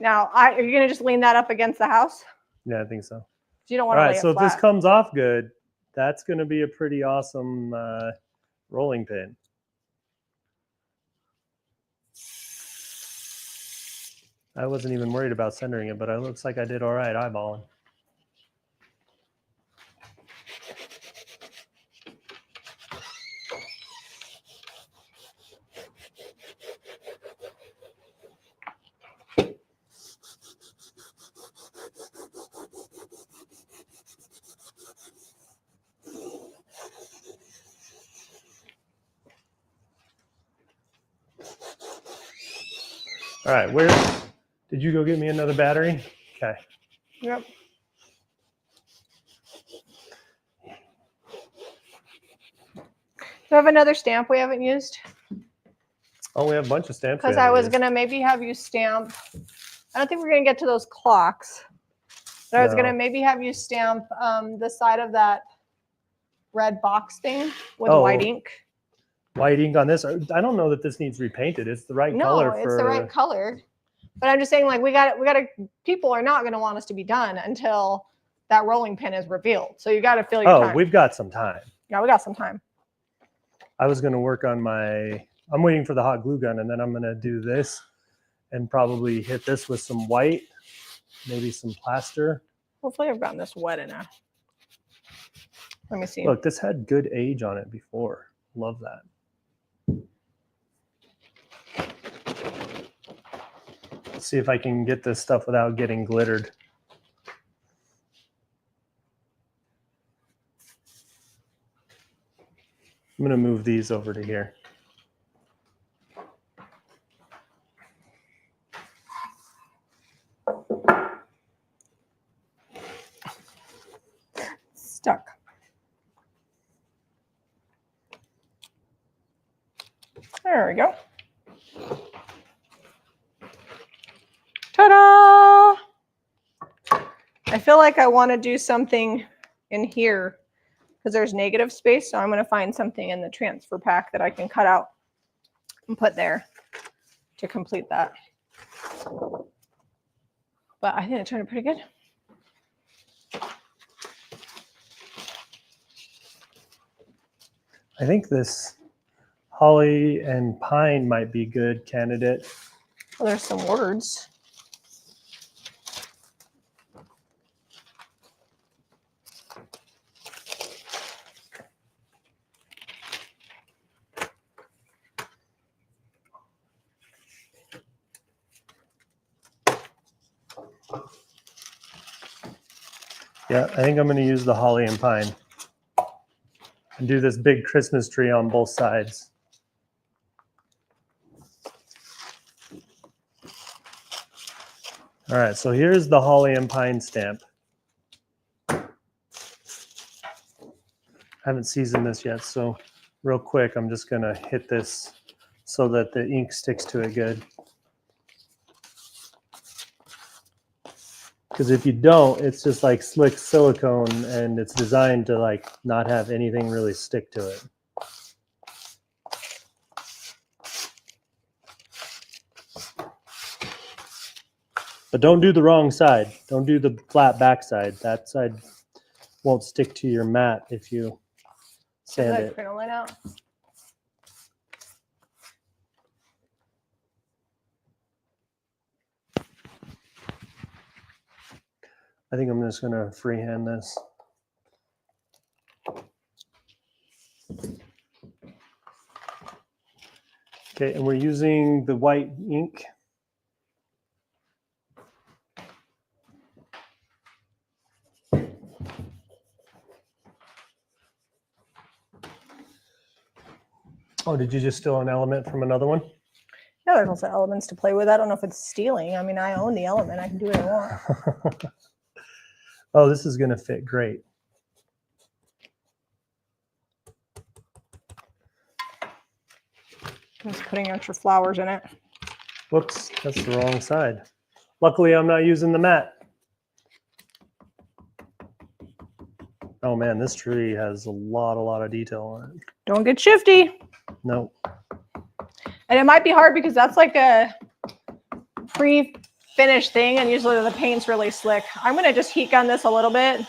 Now, are you going to just lean that up against the house? Yeah, I think so. You don't want to lay it so flat. if this comes off good, that's going to be a pretty awesome rolling pin. I wasn't even worried about centering it, but it looks like I did all right eyeballing. All right, where did you go get me another battery? Okay. Yep. Do you have another stamp we haven't used? Oh, we have a bunch of stamps. Because I was going to maybe have you stamp. I don't think we're going to get to those clocks. But I was going to maybe have you stamp the side of that red box thing with white ink. White ink on this? I don't know that this needs repainted. It's the right color. No, it's the right color. But I'm just saying, like, we got to, people are not going to want us to be done until that rolling pin is revealed. So you got to fill your time. Oh, we've got some time. Yeah, we got some time. I was going to work on I'm waiting for the hot glue gun, and then I'm going to do this and probably hit this with some white, maybe some plaster. Hopefully I've gotten this wet enough. Let me see. Look, this had good age on it before. Love that. Let's see if I can get this stuff without getting glittered. I'm going to move these over to here. Stuck. There we go. Ta-da! I feel like I want to do something in here because there's negative space. So I'm going to find something in the transfer pack that I can cut out and put there to complete that. But I think it turned out pretty good. I think this holly and pine might be good candidate. Well, there's some words. Yeah, I think I'm going to use the holly and pine and do this big Christmas tree on both sides. All right, so here's the holly and pine stamp. I haven't seasoned this yet, so real quick, I'm just going to hit this so that the ink sticks to it good. Because if you don't, it's just like slick silicone, and it's designed to like not have anything really stick to it. But don't do the wrong side. Don't do the flat back side. That side won't stick to your mat if you sand it. Crinoline out. I think I'm just going to freehand this. Okay, and we're using the white ink. Oh, did you just steal an element from another one? Yeah, there's also elements to play with. I don't know if it's stealing. I mean, I own the element. I can do what I want. Oh, this is going to fit great. Just putting extra flowers in it. Whoops, that's the wrong side. Luckily, I'm not using the mat. Oh man, this tree has a lot of detail on it. Don't get shifty. Nope. And it might be hard because that's like a pre-finished thing, and usually the paint's really slick. I'm going to just heat gun this a little bit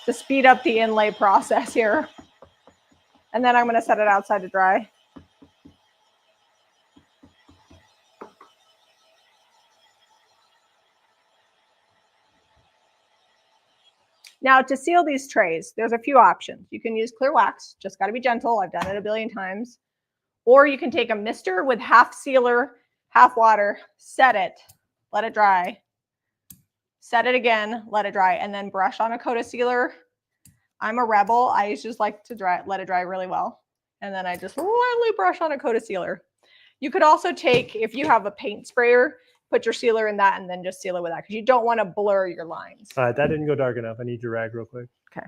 to speed up the inlay process here. And then I'm going to set it outside to dry. Now, to seal these trays, there's a few options. You can use clear wax, just got to be gentle. I've done it a billion times. Or you can take a mister with half sealer, half water, set it, let it dry, set it again, let it dry, and then brush on a coat of sealer. I'm a rebel. I just like to let it dry really well. And then I just lightly brush on a coat of sealer. You could also take, if you have a paint sprayer, put your sealer in that and then just seal it with that because you don't want to blur your lines. All right, that didn't go dark enough. I need your rag real quick. Okay.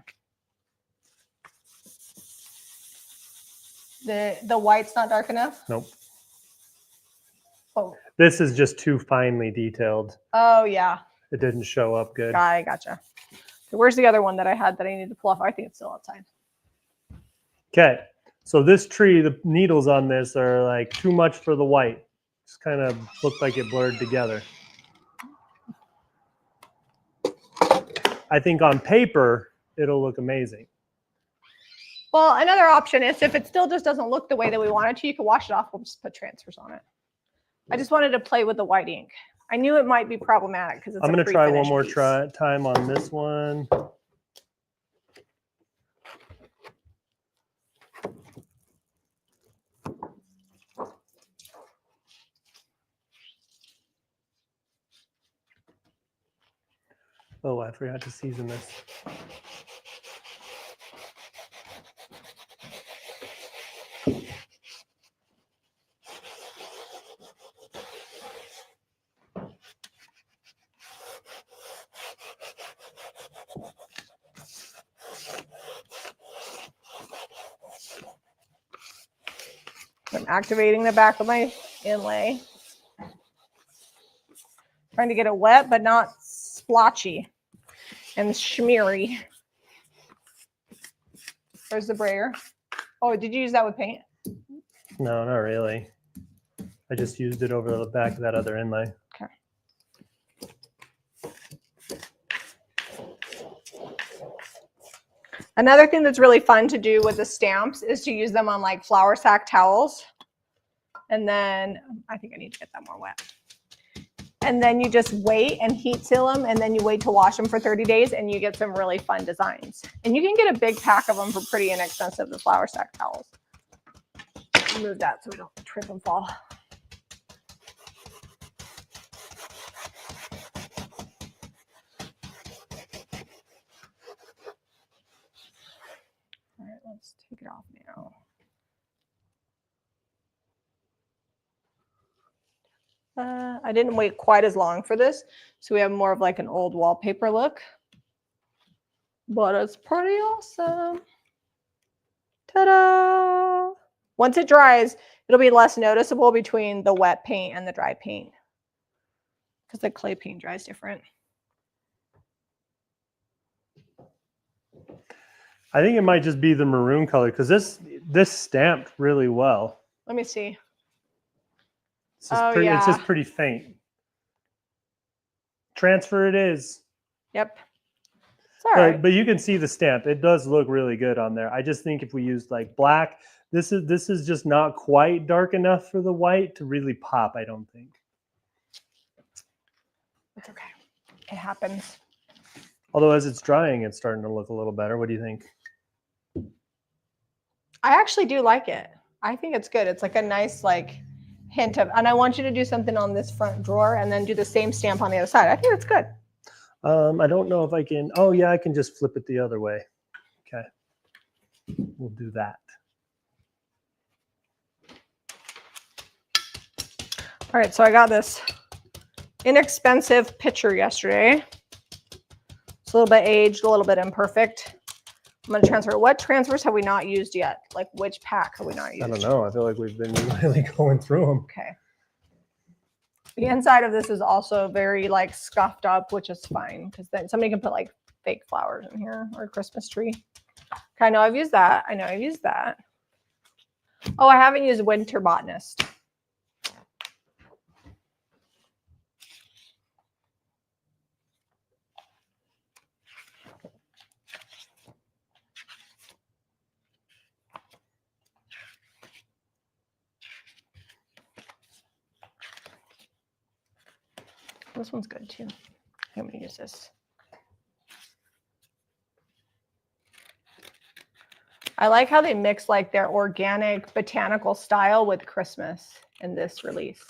The white's not dark enough? Nope. Oh. This is just too finely detailed. Oh, yeah. It didn't show up good. I gotcha. So where's the other one that I had that I need to pull off? I think it's still outside. Okay. So this tree, the needles on this are like too much for the white. Just kind of looked like it blurred together. I think on paper, it'll look amazing. Well, another option is if it still just doesn't look the way that we want it to, you can wash it off. We'll just put transfers on it. I just wanted to play with the white ink. I knew it might be problematic because it's I'm going to try one more piece. time on this one. Oh, I forgot to season this. I'm activating the back of my inlay. Trying to get it wet, but not splotchy and smeary. There's the brayer. Oh, did you use that with paint? No, not really. I just used it over the back of that other inlay. Okay. Another thing that's really fun to do with the stamps is to use them on like flour sack towels. And then I think I need to get that more wet. And then you just wait and heat seal them, and then you wait to wash them for 30 days, and you get some really fun designs. And you can get a big pack of them for pretty inexpensive, the flour sack towels. Move that so we don't trip and fall. All right, let's take it off now. I didn't wait quite as long for this, so we have more of like an old wallpaper look. But it's pretty awesome. Ta-da! Once it dries, it'll be less noticeable between the wet paint and the dry paint because the clay paint dries different. I think it might just be the maroon color because this stamped really well. Let me see. It's just, it's just pretty faint. Transfer it is. Yep. It's all right. But you can see the stamp. It does look really good on there. I just think if we used like black, this is just not quite dark enough for the white to really pop, I don't think. It's okay. It happens. Although as it's drying, it's starting to look a little better. What do you think? I actually do like it. I think it's good. It's like a nice like hint of, and I want you to do something on this front drawer and then do the same stamp on the other side. I think it's good. I don't know if I can. Oh yeah, I can just flip it the other way. Okay. We'll do that. All right, so I got this inexpensive pitcher yesterday. It's a little bit aged, a little bit imperfect. I'm going to transfer. What transfers have we not used yet? Like which pack have we not used? I don't know. I feel like we've been really going through them. Okay. The inside of this is also very like scuffed up, which is fine because then somebody can put like fake flowers in here or a Christmas tree. Okay, I know I've used that. I know I've used that. Oh, I haven't used Winter Botanist. This one's good too. I'm going to use this. I like how they mix like their organic botanical style with Christmas in this release.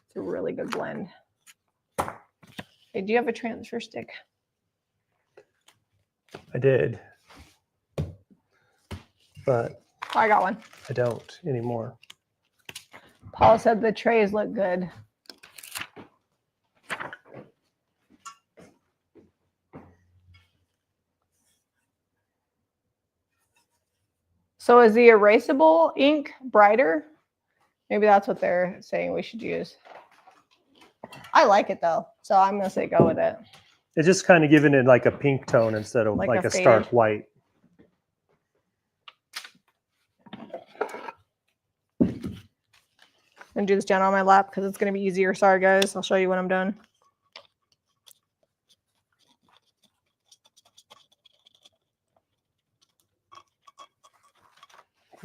It's a really good blend. Hey, do you have a transfer stick? I did. But Oh, I got one. I don't anymore. Paul said the trays look good. So is the erasable ink brighter? Maybe that's what they're saying we should use. I like it though, so I'm going to say go with it. It's just kind of giving it like a pink tone instead of like a stark faded white. And do this down on my lap because it's going to be easier. Sorry guys, I'll show you when I'm done.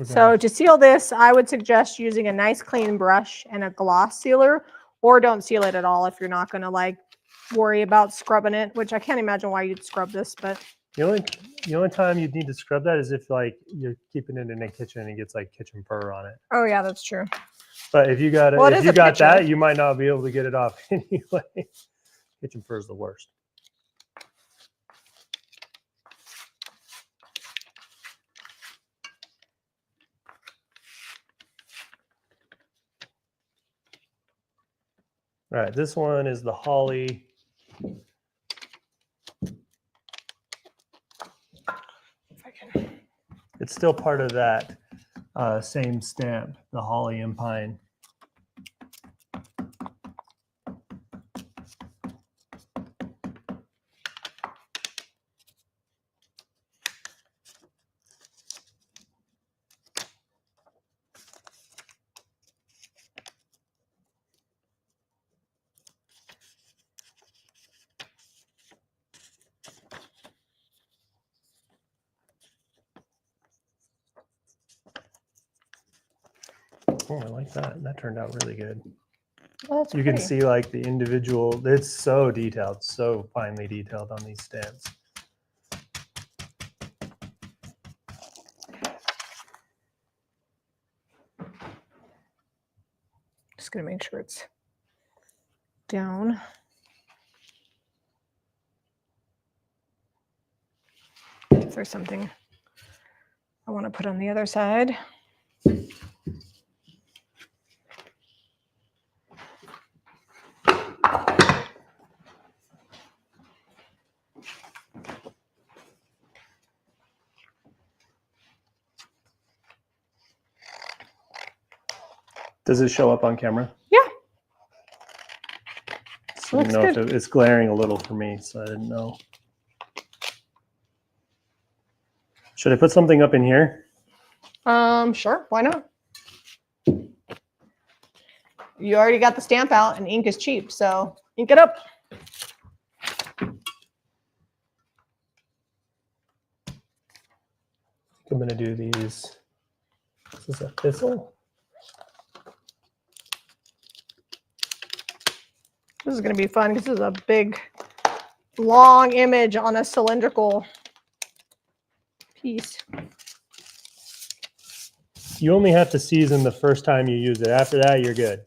So to seal this, I would suggest using a nice clean brush and a gloss sealer, or don't seal it at all if you're not going to like worry about scrubbing it, which I can't imagine why you'd scrub this, but the only time you'd need to scrub that is if like you're keeping it in the kitchen and it gets like kitchen fur on it. oh yeah, that's true. But if you got Well, if you got that, you might not be able to get it off anyway. Kitchen fur is the worst. All right, this one is the holly. If I can. It's still part of that same stamp, the holly and pine. Oh, I like that. That turned out really good. Well, that's you pretty. can see like the individual, it's so detailed, so finely detailed on these stamps. Just going to make sure it's down. If there's something I want to put on the other side. Does it show up on camera? Yeah. So I didn't know if it's glaring a little for me, so I didn't know. Should I put something up in here? Sure. Why not? You already got the stamp out and ink is cheap, so ink it up. I'm going to do these. Is this a thistle? This is going to be fun. This is a big, long image on a cylindrical piece. You only have to season the first time you use it. After that, you're good.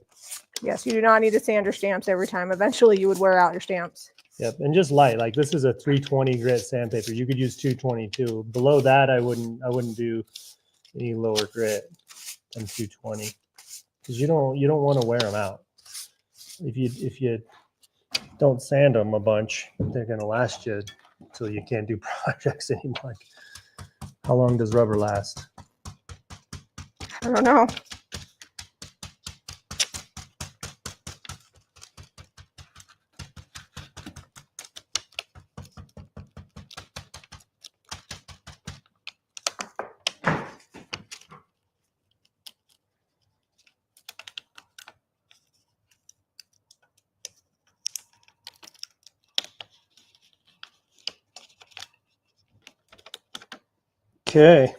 Yes, you do not need to sand your stamps every time. Eventually, you would wear out your stamps. Yep, and just light. Like this is a 320 grit sandpaper. You could use 222. Below that, I wouldn't do any lower grit than 220 because you don't want to wear them out. If you don't sand them a bunch, they're going to last you until you can't do projects anymore. How long does rubber last? I don't know. Okay,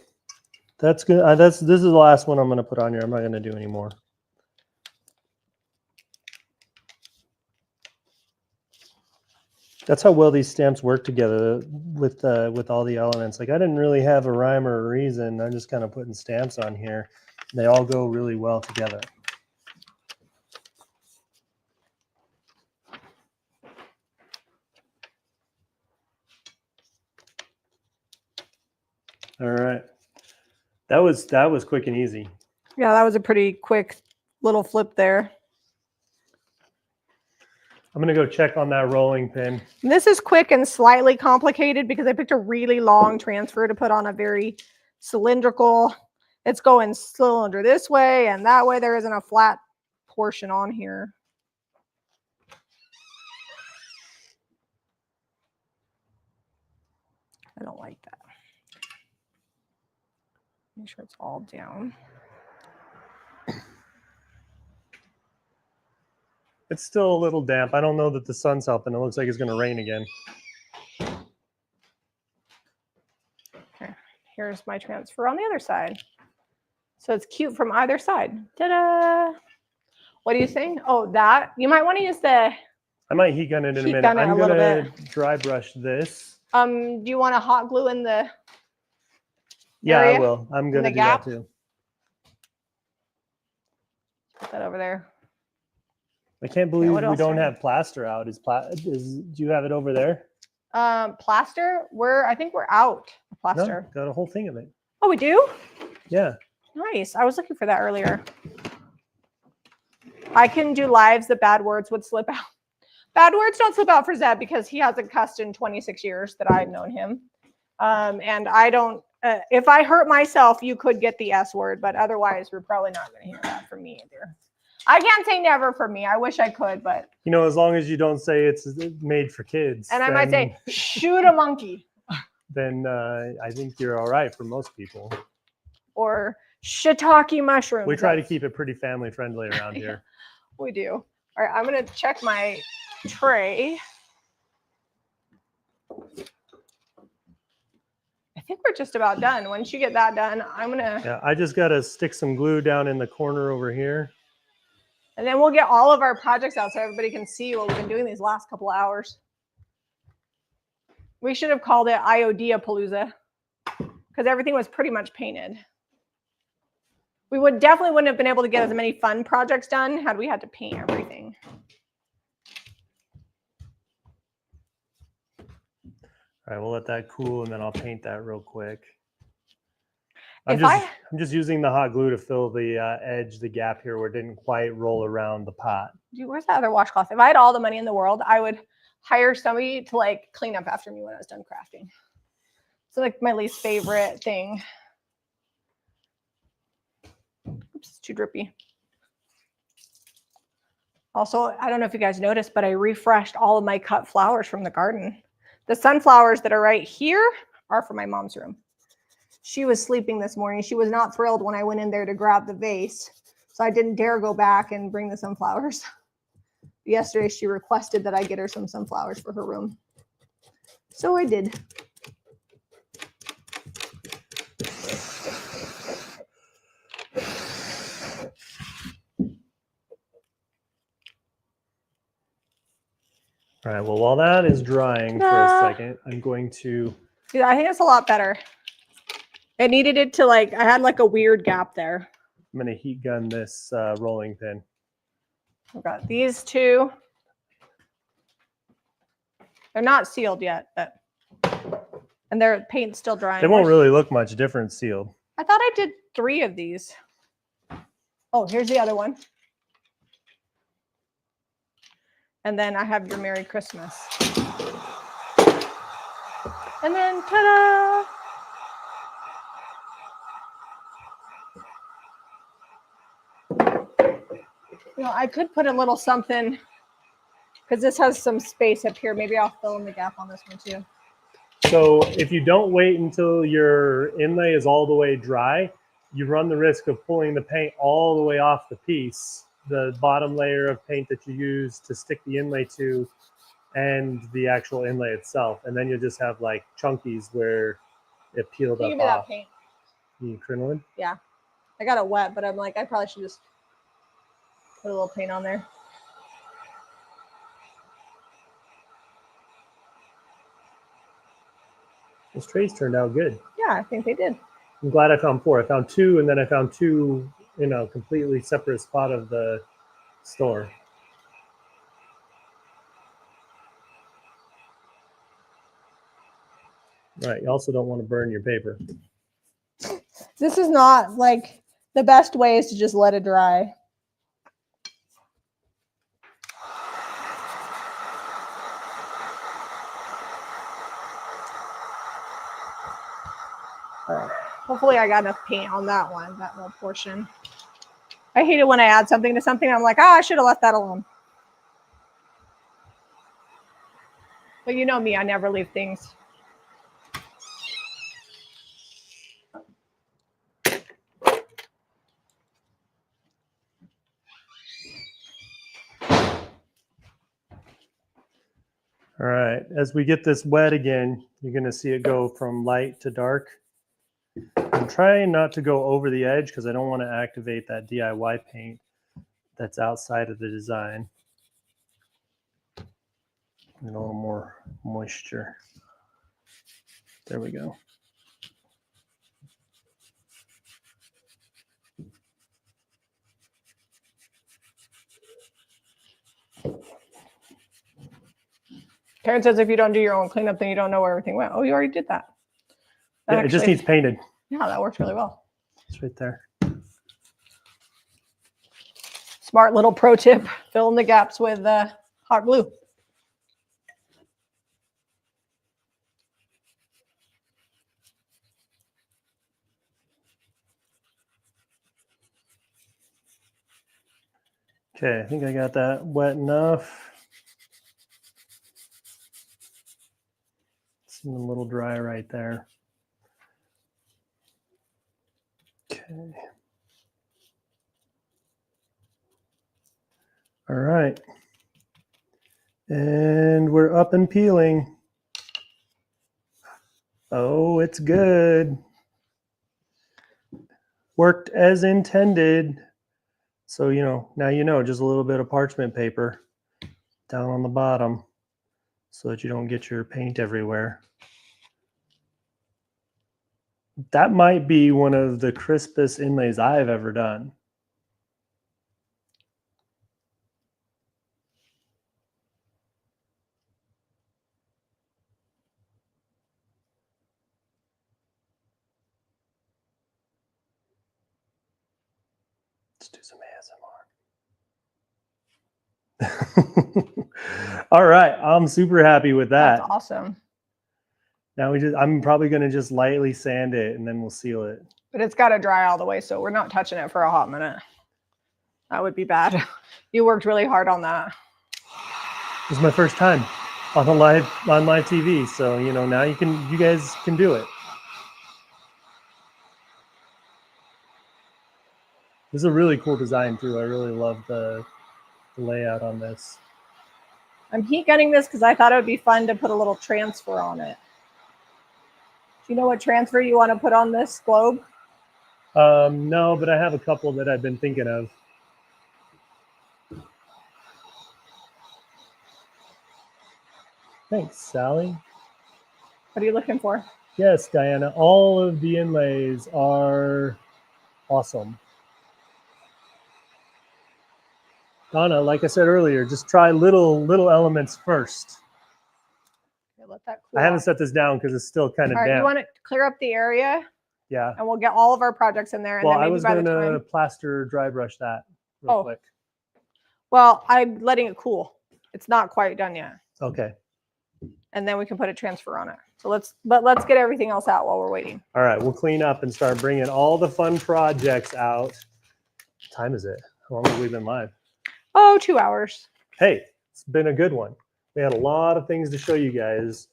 that's good. This is the last one I'm going to put on here. I'm not going to do any more. That's how well these stamps work together with all the elements. Like I didn't really have a rhyme or a reason. I'm just kind of putting stamps on here. They all go really well together. All right. That was quick and easy. Yeah, that was a pretty quick little flip there. I'm going to go check on that rolling pin. And this is quick and slightly complicated because I picked a really long transfer to put on a very cylindrical. It's going cylinder this way and that way. There isn't a flat portion on here. I don't like that. Make sure it's all down. It's still a little damp. I don't know that the sun's helping. It looks like it's going to rain again. Okay, here's my transfer on the other side. So it's cute from either side. Ta-da! What do you think? Oh, that you might want to use the. I might heat gun it in a minute. I'm going to dry brush this. Do you want to hot glue in the? Yeah, area? I will. I'm going to do that too. Put that over there. I can't believe we don't have plaster out. Do you have it over there? Plaster? I think we're out of plaster. No, got a whole thing of it. Oh, we do? Yeah. Nice. I was looking for that earlier. I can do lives that bad words would slip out. Bad words don't slip out for Zeb because he hasn't cussed in 26 years that I've known him. And I don't, if I hurt myself, you could get the S word, but otherwise we're probably not going to hear that from me either. I can't say never for me. I wish I could, but. You know, as long as you don't say it's made for kids. And I might say, shoot a monkey. Then I think you're all right for most people. Or shiitake mushrooms. We try to keep it pretty family friendly around here. We do. All right, I'm going to check my tray. I think we're just about done. Once you get that done, I'm going to. Yeah, I just got to stick some glue down in the corner over here. And then we'll get all of our projects out so everybody can see what we've been doing these last couple of hours. We should have called it IODia Palooza because everything was pretty much painted. We definitely wouldn't have been able to get as many fun projects done had we had to paint everything. All right, we'll let that cool and then I'll paint that real quick. I'm just using the hot glue to fill the edge, the gap here where it didn't quite roll around the pot. Dude, where's that other washcloth? If I had all the money in the world, I would hire somebody to like clean up after me when I was done crafting. It's like my least favorite thing. Oops, it's too drippy. Also, I don't know if you guys noticed, but I refreshed all of my cut flowers from the garden. The sunflowers that are right here are for my mom's room. She was sleeping this morning. She was not thrilled when I went in there to grab the vase. So I didn't dare go back and bring the sunflowers. Yesterday, she requested that I get her some sunflowers for her room. So I did. All right, well, while that is drying for a second, I'm going to... Yeah, I think it's a lot better. It needed it to like, I had like a weird gap there. I'm going to heat gun this rolling pin. I've got these two. They're not sealed yet, but and their paint's still drying. They won't really look much different sealed. I thought I did 3 of these. Oh, here's the other one. And then I have your Merry Christmas. And then ta-da! You know, I could put a little something because this has some space up here. Maybe I'll fill in the gap on this one too. So if you don't wait until your inlay is all the way dry, you run the risk of pulling the paint all the way off the piece, the bottom layer of paint that you use to stick the inlay to and the actual inlay itself. And then you'll just have like chunkies where it peeled up. Give me that paint. You need crinoline? Yeah. I got it wet, but I'm like, I probably should just put a little paint on there. Those trays turned out good. Yeah, I think they did. I'm glad I found 4. I found 2, and then I found 2 in a completely separate spot of the store. All right, you also don't want to burn your paper. This is not like the best way is to just let it dry. All right. Hopefully I got enough paint on that one, that little portion. I hate it when I add something to something. I'm like, I should have left that alone. But you know me, I never leave things. All right, as we get this wet again, you're gonna see it go from light to dark. I'm trying not to go over the edge because I don't want to activate that DIY paint that's outside of the design. And a little more moisture. There we go. Karen says if you don't do your own cleanup, then you don't know where everything went. Oh, you already did that. Yeah, it just needs painted. Yeah, that works really well. It's right there. Smart little pro tip, fill in the gaps with hot glue. Okay, I think I got that wet enough. It's a little dry right there. Okay. All right. And we're up and peeling. Oh, it's good. Worked as intended. So, now you know, just a little bit of parchment paper down on the bottom so that you don't get your paint everywhere. That might be one of the crispest inlays I've ever done. Let's do some ASMR. All right, I'm super happy with that. That's awesome. Now I'm probably going to just lightly sand it and then we'll seal it. But it's got to dry all the way, so we're not touching it for a hot minute. That would be bad. You worked really hard on that. This is my first time on live TV, so now you guys can do it. This is a really cool design too. I really love the layout on this. I'm heat gunning this because I thought it would be fun to put a little transfer on it. Do you know what transfer you want to put on this globe? No, but I have a couple that I've been thinking of. Thanks, Sally. What are you looking for? Yes, Diana. All of the inlays are awesome. Donna, like I said earlier, just try little elements first. Okay, let that cool I haven't off. set this down because it's still kind of All right, damp. you want to clear up the area? Yeah. And we'll get all of our projects in there. And Well, then maybe I was going to plaster dry brush that real quick. Well, I'm letting it cool. It's not quite done yet. Okay. And then we can put a transfer on it. So let's get everything else out while we're waiting. All right, we'll clean up and start bringing all the fun projects out. What time is it? How long have we been live? Oh, 2 hours. Hey, it's been a good one. We had a lot of things to show you guys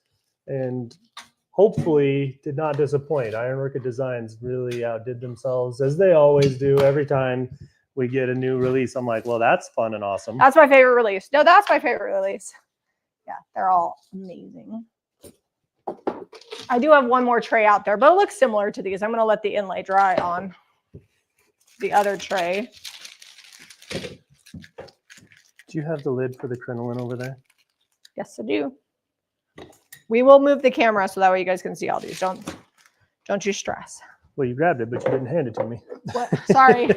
and hopefully did not disappoint. Iron Orchid Designs really outdid themselves, as they always do. Every time we get a new release, I'm like, well, that's fun and awesome. That's my favorite release. No, that's my favorite release. Yeah, they're all amazing. I do have one more tray out there, but it looks similar to these. I'm going to let the inlay dry on the other tray. Do you have the lid for the crinoline over there? Yes, I do. We will move the camera so that way you guys can see all these. Don't you stress. Well, you grabbed it, but you didn't hand it to me. What? Sorry.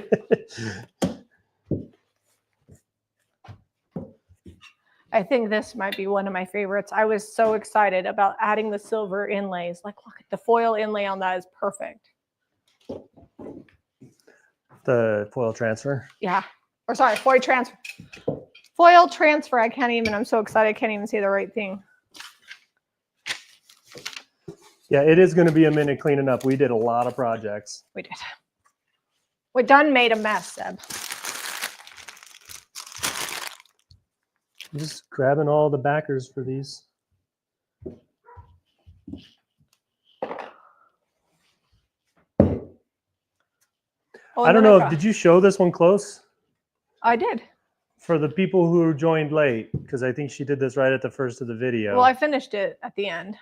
I think this might be one of my favorites. I was so excited about adding the silver inlays. Like, look, the foil inlay on that is perfect. The foil transfer? Yeah. Or sorry, foil transfer. Foil transfer. I can't even, I'm so excited. I can't even say the right thing. Yeah, it is going to be a minute cleaning up. We did a lot of projects. We did. We done made a mess, Seb. I'm just grabbing all the backers for these. Oh, I don't know. Did you show this one close? I did. For the people who joined late, because I think she did this right at the first of the video. Well, I finished it at the end.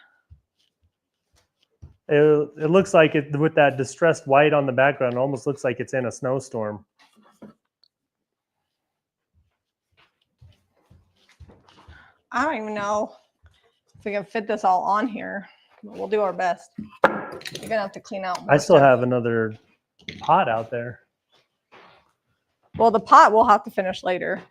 It looks like it with that distressed white on the background. It almost looks like it's in a snowstorm. I don't even know if we can fit this all on here, but we'll do our best. You're gonna have to clean out more I still stuff. have another pot out there. Well, the pot we'll have to finish later.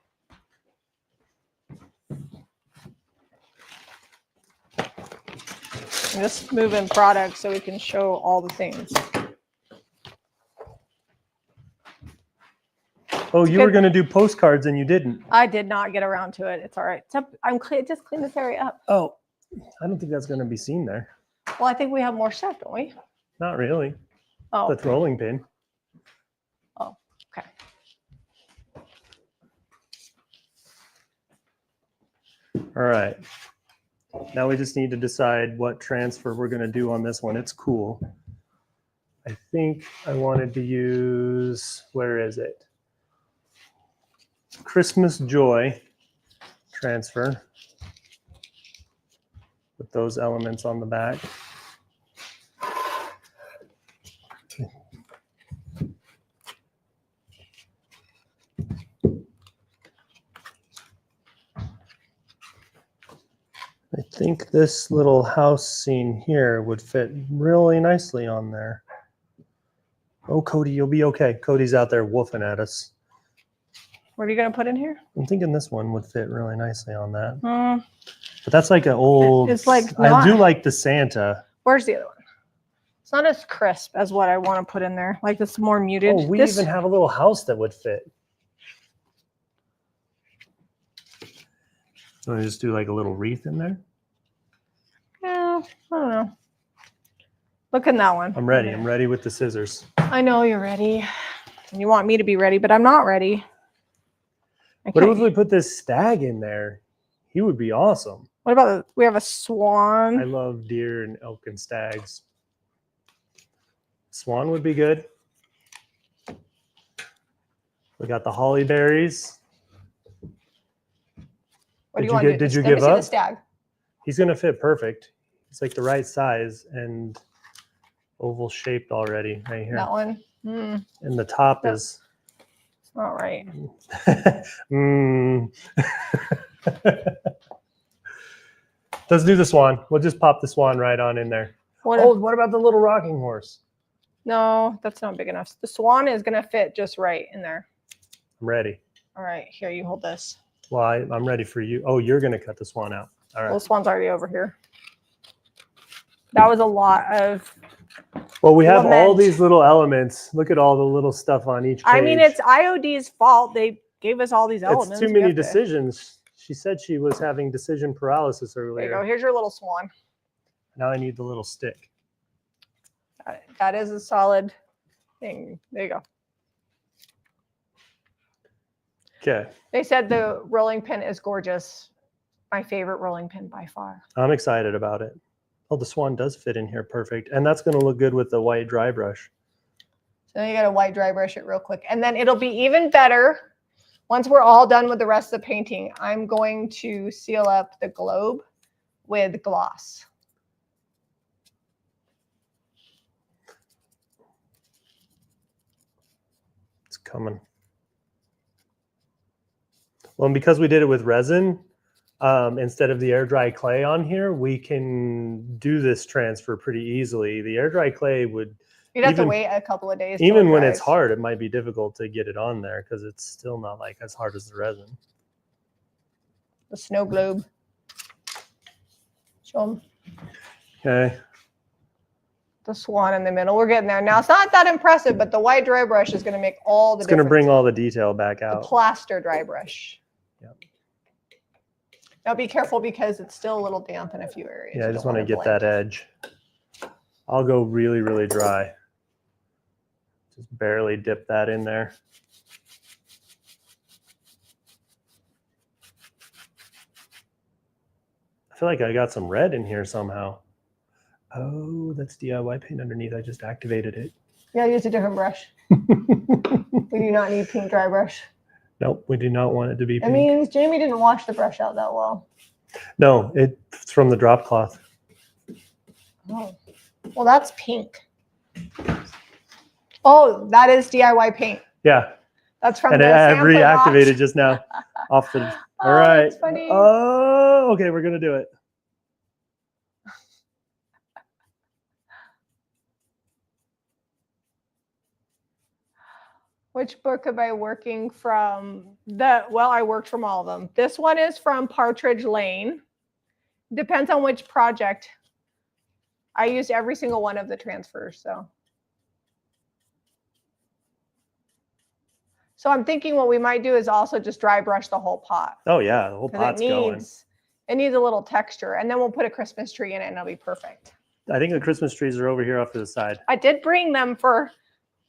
I'm just moving products so we can show all the things. Oh, you were going to do postcards and you didn't. I did not get around to it. It's all right. Just clean this area up. Oh, I don't think that's going to be seen there. Well, I think we have more stuff, don't we? Not really. Oh. That's rolling pin. Oh, okay. All right. Now we just need to decide what transfer we're going to do on this one. It's cool. I think I wanted to use, where is it? Christmas Joy transfer with those elements on the back. I think this little house scene here would fit really nicely on there. Oh, Cody, you'll be okay. Cody's out there woofing at us. What are you going to put in here? I'm thinking this one would fit really nicely on that. But that's like an old... It's like I do like the Santa. Where's the other one? It's not as crisp as what I want to put in there. Like this more muted. Oh, we even have a little house that would fit. Want to just do like a little wreath in there? Yeah, I don't know. Look at that one. I'm ready. I'm ready with the scissors. I know you're ready. And you want me to be ready, but I'm not ready. What if we put this stag in there? He would be awesome. What about we have a swan? I love deer and elk and stags. Swan would be good. We got the holly berries. What do you want to do? Did you Let me give see up? the stag. He's going to fit perfect. It's like the right size and oval shaped already right here. That one. Mm. And the top is... It's not right. Let's do the swan. We'll just pop the swan right on in there. What about the little rocking horse? No, that's not big enough. The swan is going to fit just right in there. I'm ready. All right, here, you hold this. Well, I'm ready for you. Oh, you're going to cut the swan out. All right. Well, the swan's already over here. That was a lot of... Well, we have all these little elements. Look at all the little stuff on each page. I mean, it's IOD's fault. They gave us all these elements. It's too many decisions. She said she was having decision paralysis earlier. There you go. Here's your little swan. Now I need the little stick. That is a solid thing. There you go. Okay. They said the rolling pin is gorgeous. My favorite rolling pin by far. I'm excited about it. Oh, the swan does fit in here perfect. And that's going to look good with the white dry brush. So then you got to white dry brush it real quick. And then it'll be even better once we're all done with the rest of the painting. I'm going to seal up the globe with gloss. It's coming. Well, and because we did it with resin, instead of the air dry clay on here, we can do this transfer pretty easily. The air dry clay would... You'd have to wait a couple of days. Even when it's hard, it might be difficult to get it on there because it's still not like as hard as the resin. The snow globe. Show them. Okay. The swan in the middle. We're getting there. Now, it's not that impressive, but the white dry brush is going to make all the difference. It's going to bring all the detail back out. The plaster dry brush. Yep. Now, be careful because it's still a little damp in a few areas. Yeah, I just want to get that edge. I'll go really, really dry. Just barely dip that in there. I feel like I got some red in here somehow. Oh, that's DIY paint underneath. I just activated it. Yeah, use a different brush. We do not need pink dry brush. Nope, we do not want it to be pink. It means Jamie didn't wash the brush out that well. No, it's from the drop cloth. Oh, well, that's pink. Oh, that is DIY paint. Yeah. That's from and the I've sampler reactivated box. just now off the. Oh, All right. that's funny. Oh, okay, we're gonna do it. Which book am I working from? Well, I worked from all of them. This one is from Partridge Lane. Depends on which project. I used every single one of the transfers, so. So I'm thinking what we might do is also just dry brush the whole pot. Oh yeah, the whole pot's going. It needs a little texture, and then we'll put a Christmas tree in it, and it'll be perfect. I think the Christmas trees are over here off to the side. I did bring them for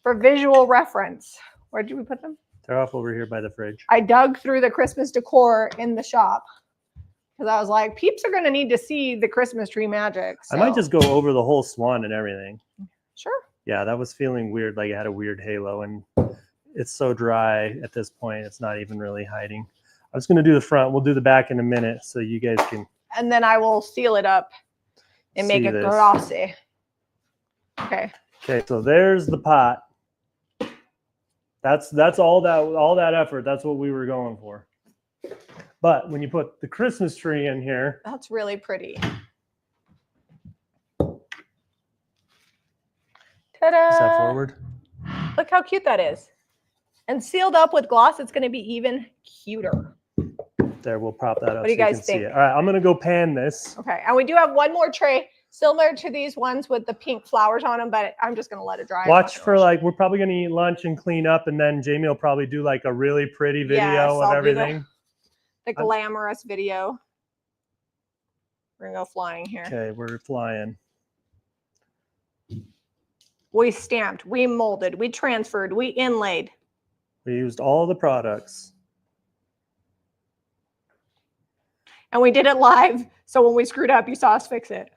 visual reference. Where did we put them? They're off over here by the fridge. I dug through the Christmas decor in the shop because I was like, peeps are going to need to see the Christmas tree magic. So. I might just go over the whole swan and everything. Sure. Yeah, that was feeling weird, like it had a weird halo, and it's so dry at this point, it's not even really hiding. I was going to do the front. We'll do the back in a minute so you guys can. And then I will seal it up and make it glossy. Okay. Okay, so there's the pot. That's all that effort. That's what we were going for. But when you put the Christmas tree in here, that's really pretty. Ta-da! Is that forward? Look how cute that is. And sealed up with gloss, it's going to be even cuter. There, we'll prop that up. What do you guys think? See it. All right, I'm going to go pan this. Okay, and we do have one more tray similar to these ones with the pink flowers on them, but I'm just going to let it dry. Watch for like, we're probably going to eat lunch and clean up, and then Jamie will probably do like a really pretty video of everything. The glamorous video. We're going to go flying here. Okay, we're flying. We stamped, we molded, we transferred, we inlaid. We used all the products. And we did it live, so when we screwed up, you saw us fix it.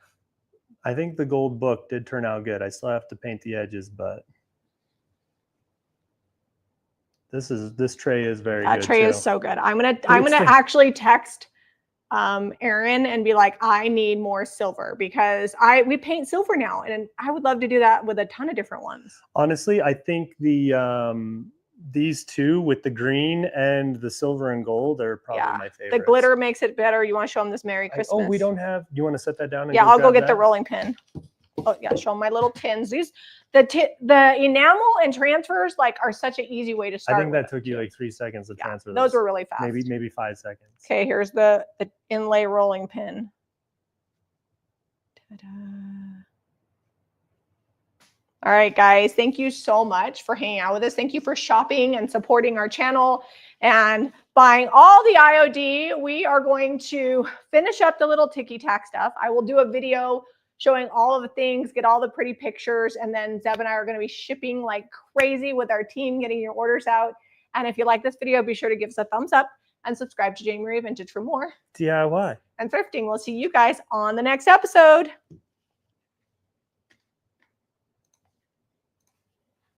I think the gold book did turn out good. I still have to paint the edges, but this tray is very good. That tray is so good. I'm gonna actually text Erin and be like, I need more silver because we paint silver now, and I would love to do that with a ton of different ones. Honestly, I think these two with the green and the silver and gold are probably my favorite. The glitter makes it better. You want to show them this Merry Christmas? Oh, we don't have. You want to set that down? And I'll go get the rolling pin. Oh yeah, show them my little tins. The enamel and transfers are such an easy way to start. I think that took you like 3 seconds to transfer. Those were really fast. Maybe 5 seconds. Okay, here's the inlay rolling pin. Ta-da. All right, guys, thank you so much for hanging out with us. Thank you for shopping and supporting our channel and buying all the IOD. We are going to finish up the little ticky-tack stuff. I will do a video showing all of the things, get all the pretty pictures, and then Zeb and I are going to be shipping like crazy with our team, getting your orders out. And if you like this video, be sure to give us a thumbs up and subscribe to Jamie Marie Vintage for more DIY and thrifting. We'll see you guys on the next episode.